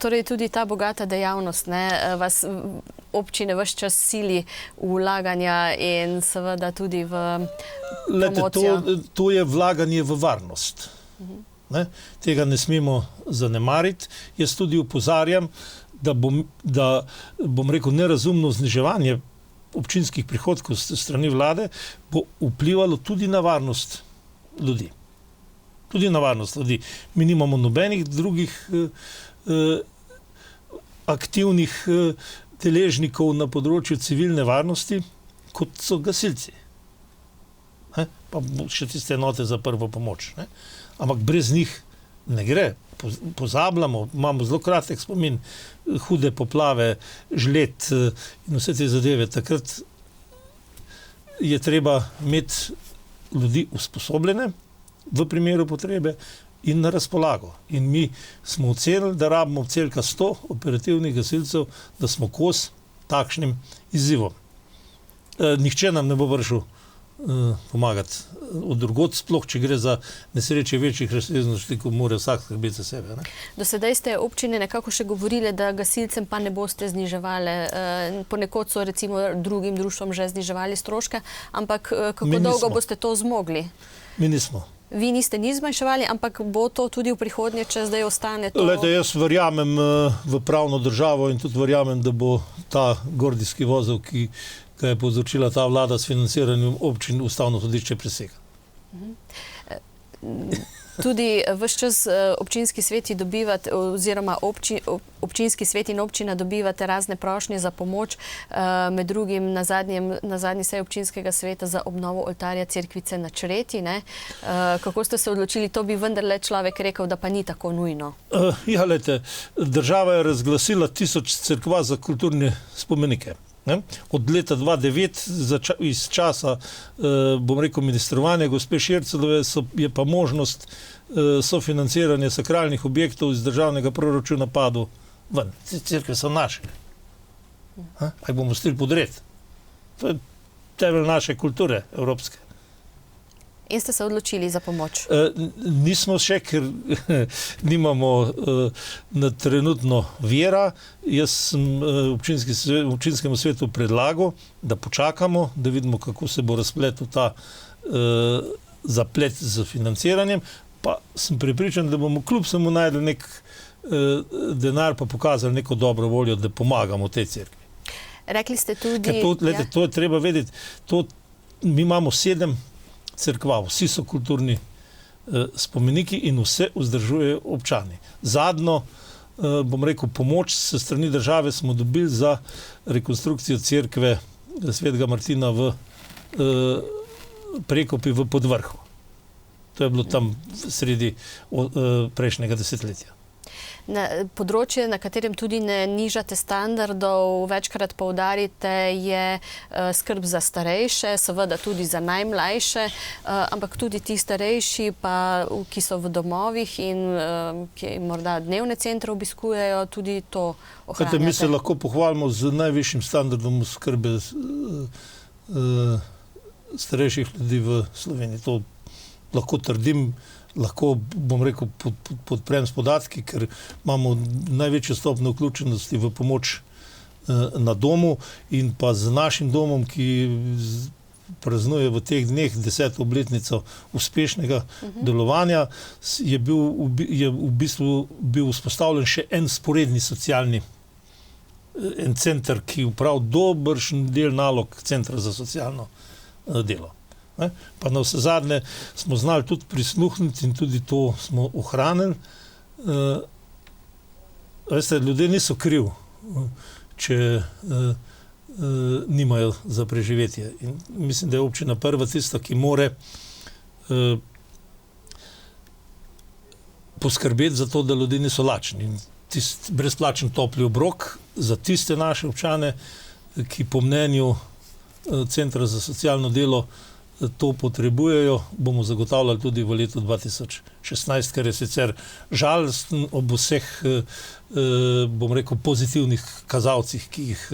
Torej tudi ta bogata dejavnost, ne, vas občine ves čas sili v vlaganja in seveda tudi v promocijo. To je vlaganje v varnost. Ne? Tega ne smemo zanemariti. Jaz tudi opozarjam, da bom rekel, nerazumno zniževanje občinskih prihodkov strani vlade bo vplivalo tudi na varnost ljudi. Tudi na varnost ljudi. Mi nimamo nobenih drugih aktivnih deležnikov na področju civilne varnosti, kot so gasilci. Pa še tiste enote za prvo pomoč. Ne? Ampak brez njih ne gre. Pozabljamo, imamo zelo kratek spomin, hude poplave, žled in vse te zadeve. Takrat je treba imeti ljudi usposobljene v primeru potrebe in na razpolago. In mi smo ocenili, da rabimo cirka 100 operativnih gasilcev, da smo kos takšnim izzivom. Nihče nam ne bo prišel pomagati od drugod, sploh če gre za nesreče večjih razsežnosti, ko mora vsak skrbeti za sebe. Ne? Do sedaj ste občine nekako še govorili, da gasilcem pa ne boste zniževali. Ponekod so recimo drugim društvom že zniževali stroške, ampak kako dolgo boste to zmogli? Mi nismo. Vi niste nič zmanjševali, ampak bo to tudi v prihodnje, če zdaj ostane to? Glejte, jaz verjamem v pravno državo in tudi verjamem, da bo ta gordijski vozel, ki ga je povzročila ta vlada s financiranjem občin, Ustavno sodišče presega. Tudi ves čas občinski sveti dobivate, oziroma občinski svet in občina dobivate razne prošnje za pomoč, med drugim na zadnji seji občinskega sveta za obnovo oltarja cerkvice na Čreti. Kako ste se odločili? To bi vendarle človek rekel, da pa ni tako nujno. Ja, glejte, država je razglasila 1000 cerkva za kulturne spomenike. Od leta 2009 iz časa, bom rekel, ministrovanja gospe Šircelove je pa možnost sofinanciranja sakralnih objektov iz državnega proračuna padel ven. Cerkve so naše. Aj bomo stili podred. To je temelj naše kulture evropske. In ste se odločili za pomoč? Nismo še, ker nimamo trenutno vira. Jaz sem občinskemu svetu predlagal, da počakamo, da vidimo, kako se bo razpletel ta zaplet z financiranjem. Pa sem prepričan, da bomo kljub samo najdli nek denar, pa pokazali neko dobro voljo, da pomagamo tej cerkvi. Rekli ste tudi... To je treba vedeti. Mi imamo 7 cerkva, vsi so kulturni spomeniki in vse vzdržujejo občani. Zadnjo, bom rekel, pomoč se strani države smo dobili za rekonstrukcijo cerkve Svetega Martina v Prekopi v Podvrhu. To je bilo tam sredi prejšnjega desetletja. Področje, na katerem tudi ne nižate standardov, večkrat poudarite, je skrb za starejše, seveda tudi za najmlajše, ampak tudi ti starejši, ki so v domovih in ki morda dnevne centre obiskujejo, tudi to ohranjate. Mi se lahko pohvalimo z najvišjim standardom skrbe starejših ljudi v Sloveniji. To lahko trdim, lahko, bom rekel, podprem s podatki, ker imamo največjo stopnjo vključenosti v pomoč na domu in pa z našim domom, ki praznuje v teh dneh 10. obletnico uspešnega delovanja, je v bistvu bil vzpostavljen še en sporedni socialni center, ki uprav dobršen del nalog Centra za socialno delo. Pa na vse zadnje smo znali tudi prisluhniti in tudi to smo ohranili. Veste, ljudje niso kriv, če nimajo za preživetje. In mislim, da je občina prva tista, ki more poskrbeti za to, da ljudje niso lačni. In brezplačen topli obrok za tiste naše občane, ki po mnenju Centra za socialno delo to potrebujejo, bomo zagotavljali tudi v letu 2016, ker je sicer žalosten ob vseh, bom rekel, pozitivnih kazalcih, ki jih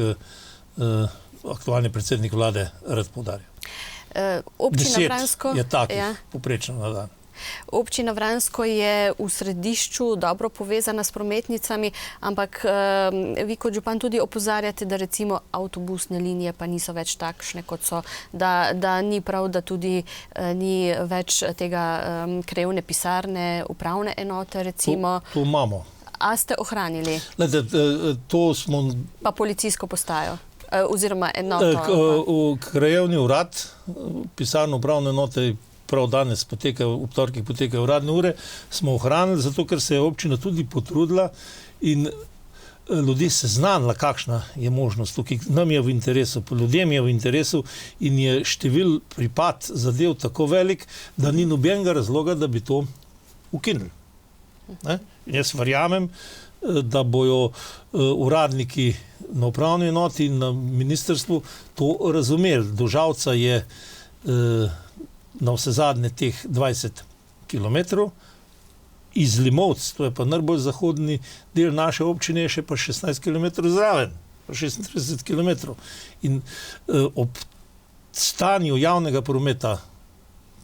aktualni predsednik vlade rad poudarja. 10 je takih poprečno na dan. Občina Vransko je v središču dobro povezana s prometnicami, ampak vi kot župan tudi opozarjate, da recimo avtobusne linije pa niso več takšne, kot so, da ni prav, da tudi ni več tega krajevne pisarne, upravne enote recimo. To imamo. A ste ohranili? Glede, to smo... Pa policijsko postajo? Oziroma enoto? Krajevni urad, pisarno upravne enote prav danes potekajo, v torkih potekajo uradne ure, smo ohranili, zato ker se je občina tudi potrudila in ljudje seznanila, kakšna je možnost tukaj. Nam je v interesu, ljudem je v interesu in je števil pripad zadev tako velik, da ni nobenega razloga, da bi to ukinili. In jaz verjamem, da bojo uradniki na upravni enoti in na ministrstvu to razumeli. Do Žalca je na vse zadnje teh 20 kilometrov, iz Limovc, to je pa najbolj zahodni del naše občine, je še pa 16 kilometrov zraven, pa 36 kilometrov. In ob stanju javnega prometa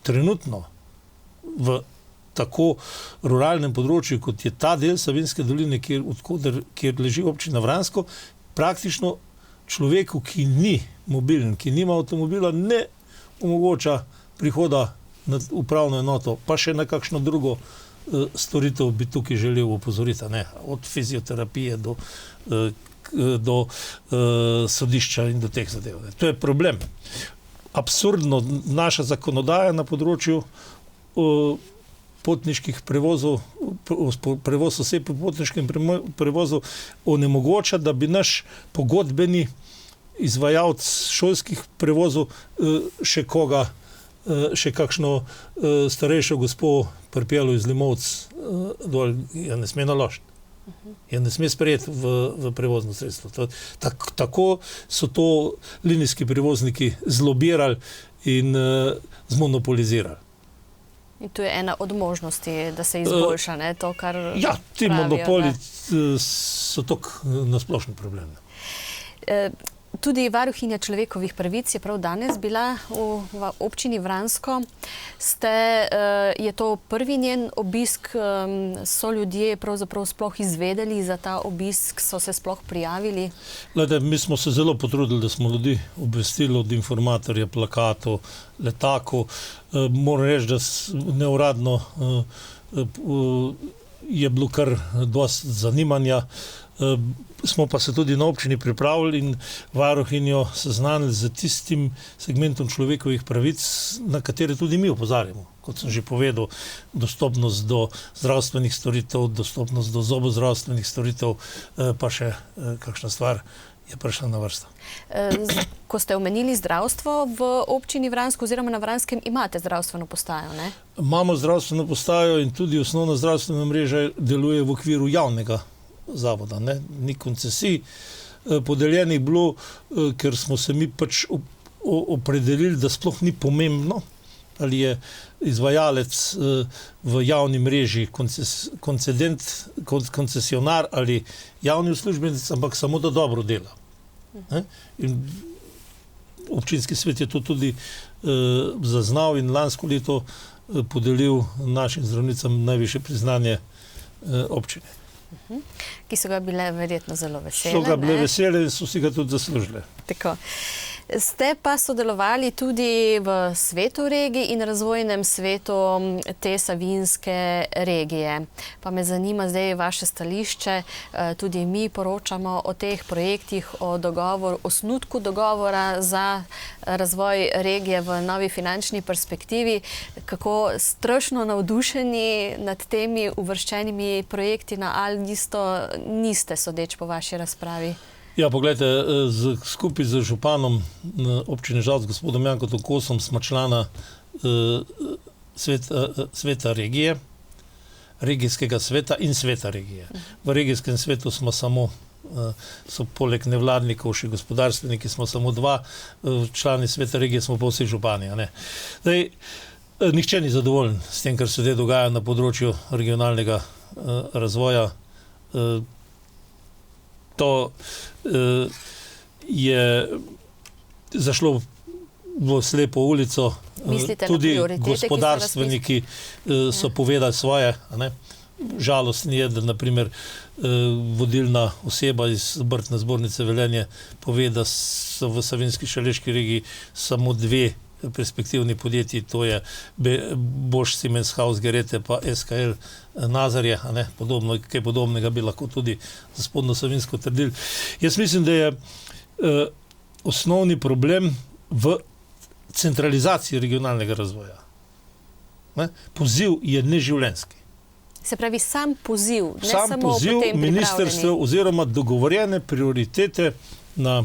trenutno v tako ruralnem področju, kot je ta del Savinjske doline, kjer leži občina Vransko, praktično človeku, ki ni mobilen, ki nima avtomobila, ne omogoča prihoda na upravno enoto, pa še na kakšno drugo storitev bi tukaj želel opozoriti, ne? Od fizioterapije do sodišča in do teh zadev. Ne? To je problem. Absurdno, naša zakonodaja na področju potniških prevozov, prevoz oseb po potniškem prevozu onemogoča, da bi naš pogodbeni izvajalec šolskih prevozov še kakšno starejšo gospo pripeljal iz Limovc dol, ja ne sme naložiti. Ja ne sme sprejeti v prevozno sredstvo. Tako so to linijski prevozniki zlobirali in zmonopolizirali. In to je ena od možnosti, da se izboljša, ne, to, kar ja, ti pravijo, monopoli so tako nasplošen problem. Tudi varuhinja človekovih pravic je prav danes bila v občini Vransko. Je to prvi njen obisk? So ljudje pravzaprav sploh izvedeli za ta obisk? So se sploh prijavili? Glede, mi smo se zelo potrudili, da smo ljudi obvestili od informatorja, plakatov, letakov. Moram reči, da neuradno je bilo kar dosti zanimanja. Smo pa se tudi na občini pripravili in varuhinjo seznanili z tistim segmentom človekovih pravic, na katere tudi mi opozarjamo. Kot sem že povedal, dostopnost do zdravstvenih storitev, dostopnost do zobozdravstvenih storitev, pa še kakšna stvar je prišla na vrsto. Ko ste omenili zdravstvo v občini Vransko oziroma na Vranskem, imate zdravstveno postajo, ne? Imamo zdravstveno postajo in tudi osnovna zdravstvena mreža deluje v okviru javnega zavoda, ne? Ni koncesij podeljenih bilo, ker smo se mi pač opredelili, da sploh ni pomembno, ali je izvajalec v javni mreži koncesionar ali javni uslužbenec, ampak samo da dobro dela. In občinski svet je to tudi zaznal in lansko leto podelil našim zdravnicam najvišje priznanje občine. Ki so ga bile verjetno zelo vesele. So ga bile vesele in so si ga tudi zaslužile. Tako. Ste pa sodelovali tudi v svetu regij in razvojnem svetu te Savinjske regije. Pa me zanima zdaj vaše stališče. Tudi mi poročamo o teh projektih, o osnutku dogovora za razvoj regije v novi finančni perspektivi. Kako strašno navdušeni nad temi uvrščenimi projekti na A-listo niste, sodeč po vaši razpravi? Ja, pogledajte, skupaj z županom občine Žalc, gospodom Jankotom Kosom, smo člana sveta regije, regijskega sveta in sveta regije. V regijskem svetu smo samo, so poleg nevladnikov še gospodarstveniki, smo samo dva, člani sveta regije smo pa vsi župani. Zdaj, nihče ni zadovoljen s tem, kar se zdaj dogaja na področju regionalnega razvoja. To je zašlo v slepo ulico. Mislite na Tudi prioritete, ki so gospodarstveniki so povedali svoje. A ne? Žalostno je, da naprimer vodilna oseba iz Obrtne zbornice Velenje pove, da so v Savinjski Šaleški regiji samo dve perspektivni podjetji, to je Bosch Siemens Haus Gerete pa SKL Nazarje, a ne, podobno, kaj podobnega bi lahko tudi za Spodnjo Savinjsko trdili. Jaz mislim, da je osnovni problem v centralizaciji regionalnega razvoja. Ne? Poziv je neživljenjski. Se pravi, sam poziv, ne Sam samo poziv potem ministrstva oziroma dogovorjene prioritete na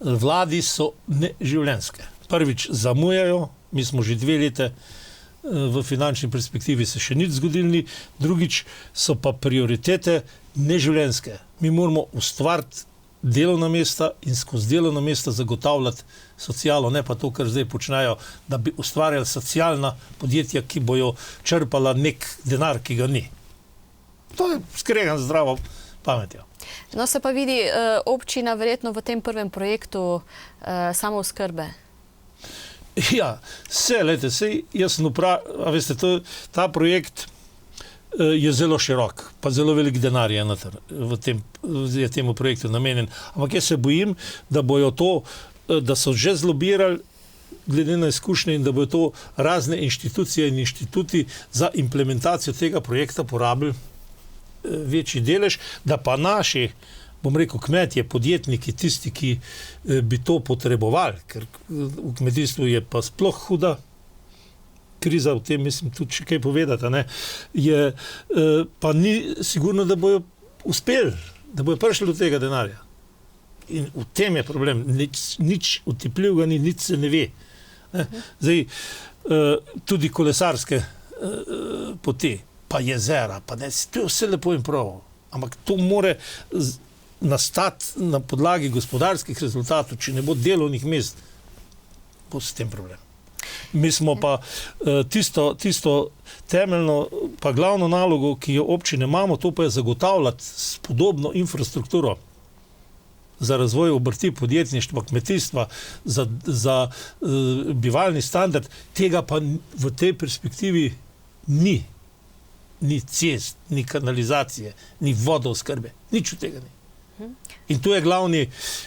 vladi so neživljenjske. Prvič zamujajo, mi smo že 2 leta v finančni perspektivi se še nič zgodilo ni, drugič so pa prioritete neživljenjske. Mi moramo ustvariti delovna mesta in skozi delovna mesta zagotavljati socialo, ne pa to, kar zdaj počnejo, da bi ustvarjali socialna podjetja, ki bojo črpala nek denar, ki ga ni. To je skregan zdravo pametjo. No, se pa vidi občina verjetno v tem prvem projektu samooskrbe. Ja, jaz sem a veste, ta projekt je zelo širok, pa zelo velik denar je temu projektu namenjen. Ampak jaz se bojim, da bojo to, da so že zlobirali glede na izkušnje in da bojo to razne inštitucije in inštituti za implementacijo tega projekta porabili večji delež, da pa naši, bom rekel, kmetje, podjetniki, tisti, ki bi to potrebovali, ker v kmetijstvu je pa sploh huda kriza, v tem mislim tudi še kaj povedati, ne, je, pa ni sigurno, da bojo uspeli, da bojo prišli do tega denarja. In v tem je problem, nič utipljivega ni, nič se ne ve. Ne. Zdaj, tudi kolesarske poti, pa jezera, pa ne, to je vse lepo in prav, ampak to more nastati na podlagi gospodarskih rezultatov, če ne bo delovnih mest, bo s tem problem. Mi smo pa tisto temeljno, pa glavno nalogo, ki jo občine imamo, to pa je zagotavljati spodobno infrastrukturo za razvoj obrti, podjetništva, kmetijstva, za bivalni standard, tega pa v tej perspektivi ni. Ni cest, ni kanalizacije, ni vodooskrbe, nič od tega ni. In to je glavni,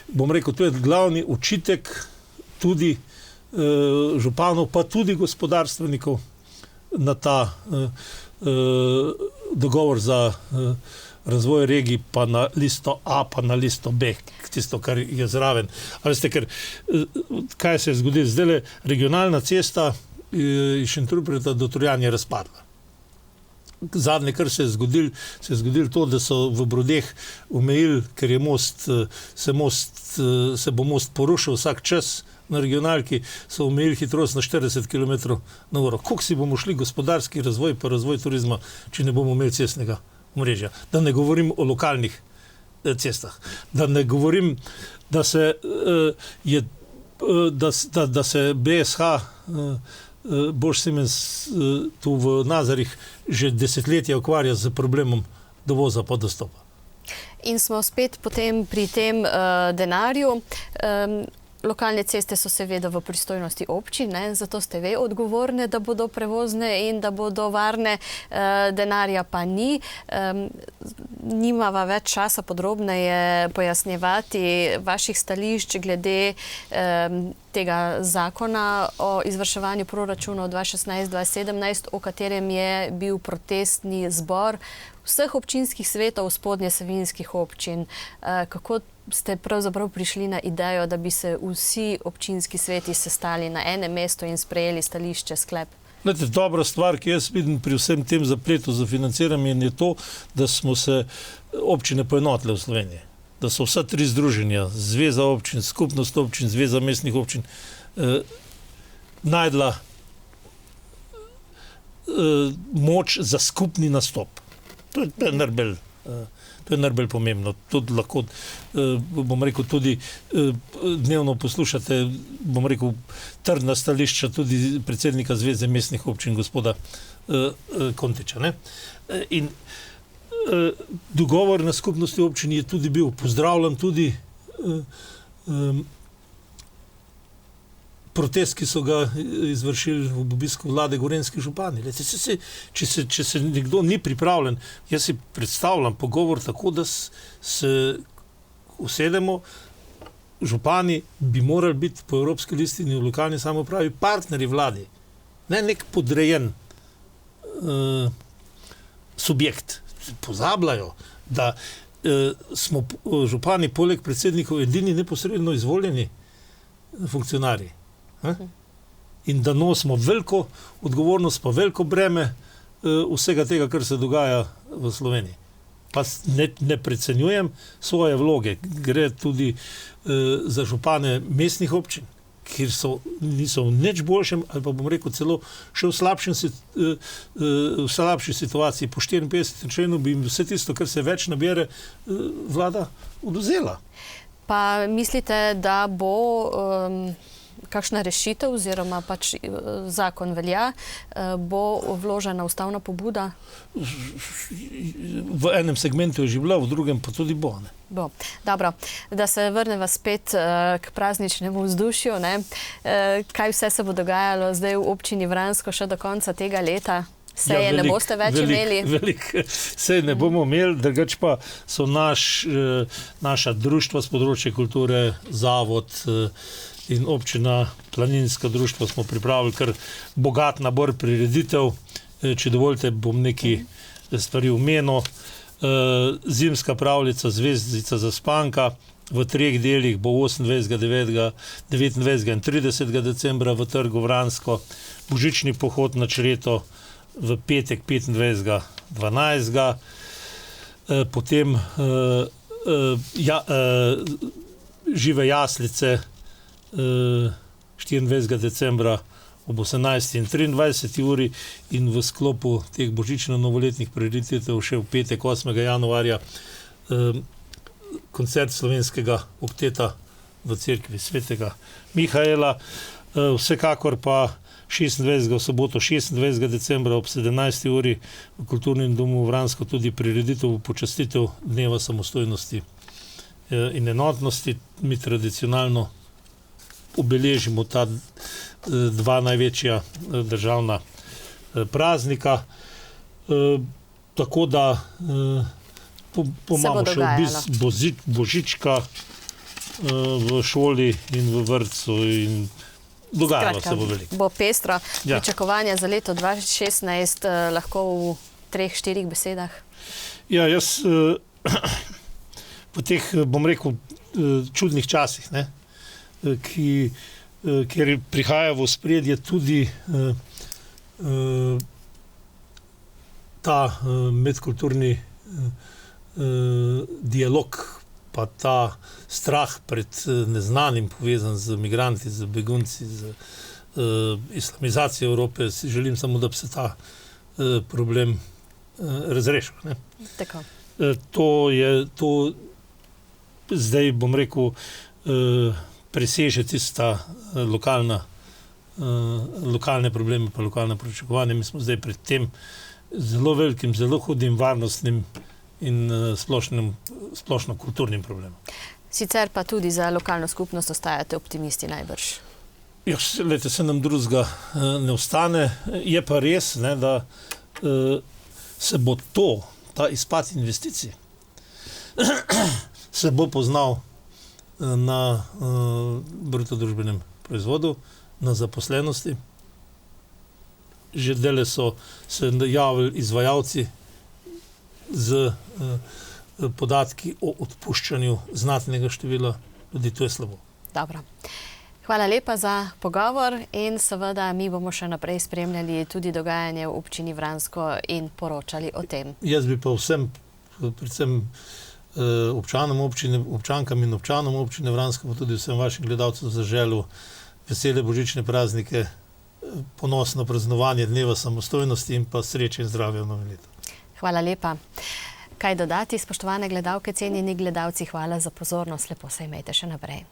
bom rekel, to je glavni očitek tudi županov, pa tudi gospodarstvenikov na ta dogovor za razvoj regij, pa na listo A, pa na listo B, tisto, kar je zraven. A veste, ker kaj se je zgodilo? Zdaj regionalna cesta iz Šentruperta do Trojan je razpadla. Zadnje, kar se je zgodilo to, da so v Brodeh omejili, ker je se bo most porušil vsak čas na regionalki, so omejili hitrost na 40 km/h. Koliko si bomo šli gospodarski razvoj pa razvoj turizma, če ne bomo imeli cestnega omrežja? Da ne govorim o lokalnih cestah. Da ne govorim, da se BSH Bosch Siemens tu v Nazarjih že desetletja ukvarja z problemom dovoza pa dostopa. In smo spet potem pri tem denarju. Lokalne ceste so seveda v pristojnosti občin, ne? Zato ste ve odgovorne, da bodo prevozne in da bodo varne, denarja pa ni. Nimava več časa podrobneje pojasnjevati vaših stališč glede tega zakona o izvrševanju proračunov 2016-2017, o katerem je bil protestni zbor vseh občinskih svetov spodnje savinjskih občin. Kako ste pravzaprav prišli na idejo, da bi se vsi občinski sveti sestali na enem mestu in sprejeli stališče, sklep? Dobra stvar, ki jaz vidim pri vsem tem zapletu za financiranje, je to, da smo se občine poenotile v Sloveniji. Da so vsa 3 združenja, Zveza občin, Skupnost občin, Zveza mestnih občin, najdla moč za skupni nastop. To je najbolj pomembno. Tudi lahko, bom rekel, tudi dnevno poslušate, bom rekel, trdna stališča tudi predsednika Zveze mestnih občin, gospoda Kontiča. Ne? In dogovor na skupnosti občin je tudi bil pozdravljen, tudi protest, ki so ga izvršili v obisku vlade gorenjski župani. Če se nekdo ni pripravljen, jaz si predstavljam pogovor tako, da se usedemo, župani bi morali biti po Evropski listini v lokalni samoupravi partnerji vladi, ne nek podrejen subjekt. Pozabljajo, da smo župani poleg predsednikov edini neposredno izvoljeni funkcionarji. In da nosimo veliko odgovornost, pa veliko breme vsega tega, kar se dogaja v Sloveniji. Pa ne precenjujem svoje vloge. Gre tudi za župane mestnih občin, kjer niso v nič boljšem, ali pa bom rekel celo še v slabši situaciji. Po 54. členu bi jim vse tisto, kar se več nabere, vlada odvzela. Pa mislite, da bo kakšna rešitev oziroma pač zakon velja, bo vložena ustavna pobuda? V enem segmentu je že bila, v drugem pa tudi bo. Ne? Bo. Dobro, da se vrneva spet k prazničnemu vzdušju. Kaj vse se bo dogajalo zdaj v občini Vransko še do konca tega leta? Seje ne boste več imeli? Veliko sej ne bomo imeli, drugače pa so naša društva z področja kulture, zavod in občina Planinska društva smo pripravili kar bogat nabor prireditev. Če dovolite, bom nekaj stvari omenil. Zimska pravljica Zvezdica zaspanka v 3 delih bo 28., 29. in 30. decembra v Trgu Vransko. Božični pohod na Čreto v petek 25. 12. Potem Žive jaslice 24. decembra ob 18. in 23. uri in v sklopu teh božično-novoletnih prireditev še v petek 8. januarja koncert slovenskega okteta v cerkvi svetega Mihaela. Vsekakor pa 26. v soboto 26. decembra ob 17. uri v Kulturnem domu Vransko tudi prireditev v počastitev Dneva samostojnosti in enotnosti. Mi tradicionalno obeležimo ta dva največja državna praznika. Tako da imamo še obisk Božička v šoli in v vrtcu in dogajalo se bo veliko. Bo pestro. Pričakovanja za leto 2016 lahko v 3-4 besedah? Ja, jaz v teh, bom rekel, čudnih časih, kjer prihaja v ospredje tudi ta medkulturni dialog, pa ta strah pred neznanim, povezan z migranti, z begunci, z islamizacijo Evrope. Si želim samo, da bi se ta problem razrešil. Tako. To zdaj, bom rekel, preseže tista lokalne probleme pa lokalne pričakovanja. Mi smo zdaj pred tem zelo velikim, zelo hudim varnostnim in splošno kulturnim problemom. Sicer pa tudi za lokalno skupnost ostajate optimisti najbrž. Lejte, se nam drugega ne ostane. Je pa res, da se bo ta izpad investicij se bo poznal na bruto družbenem proizvodu, na zaposlenosti. Že dele so se javili izvajalci z podatki o odpuščanju znatnega števila ljudi. To je slabo. Dobro. Hvala lepa za pogovor in seveda mi bomo še naprej spremljali tudi dogajanje v občini Vransko in poročali o tem. Jaz bi pa vsem, predvsem občankam in občanom občine Vransko, pa tudi vsem vašim gledalcem zaželil vesele božične praznike, ponosno praznovanje Dneva samostojnosti in pa sreče in zdravje v novem letu. Hvala lepa. Kaj dodati, spoštovane gledalke, cenjeni gledalci, hvala za pozornost, lepo se imejte še naprej.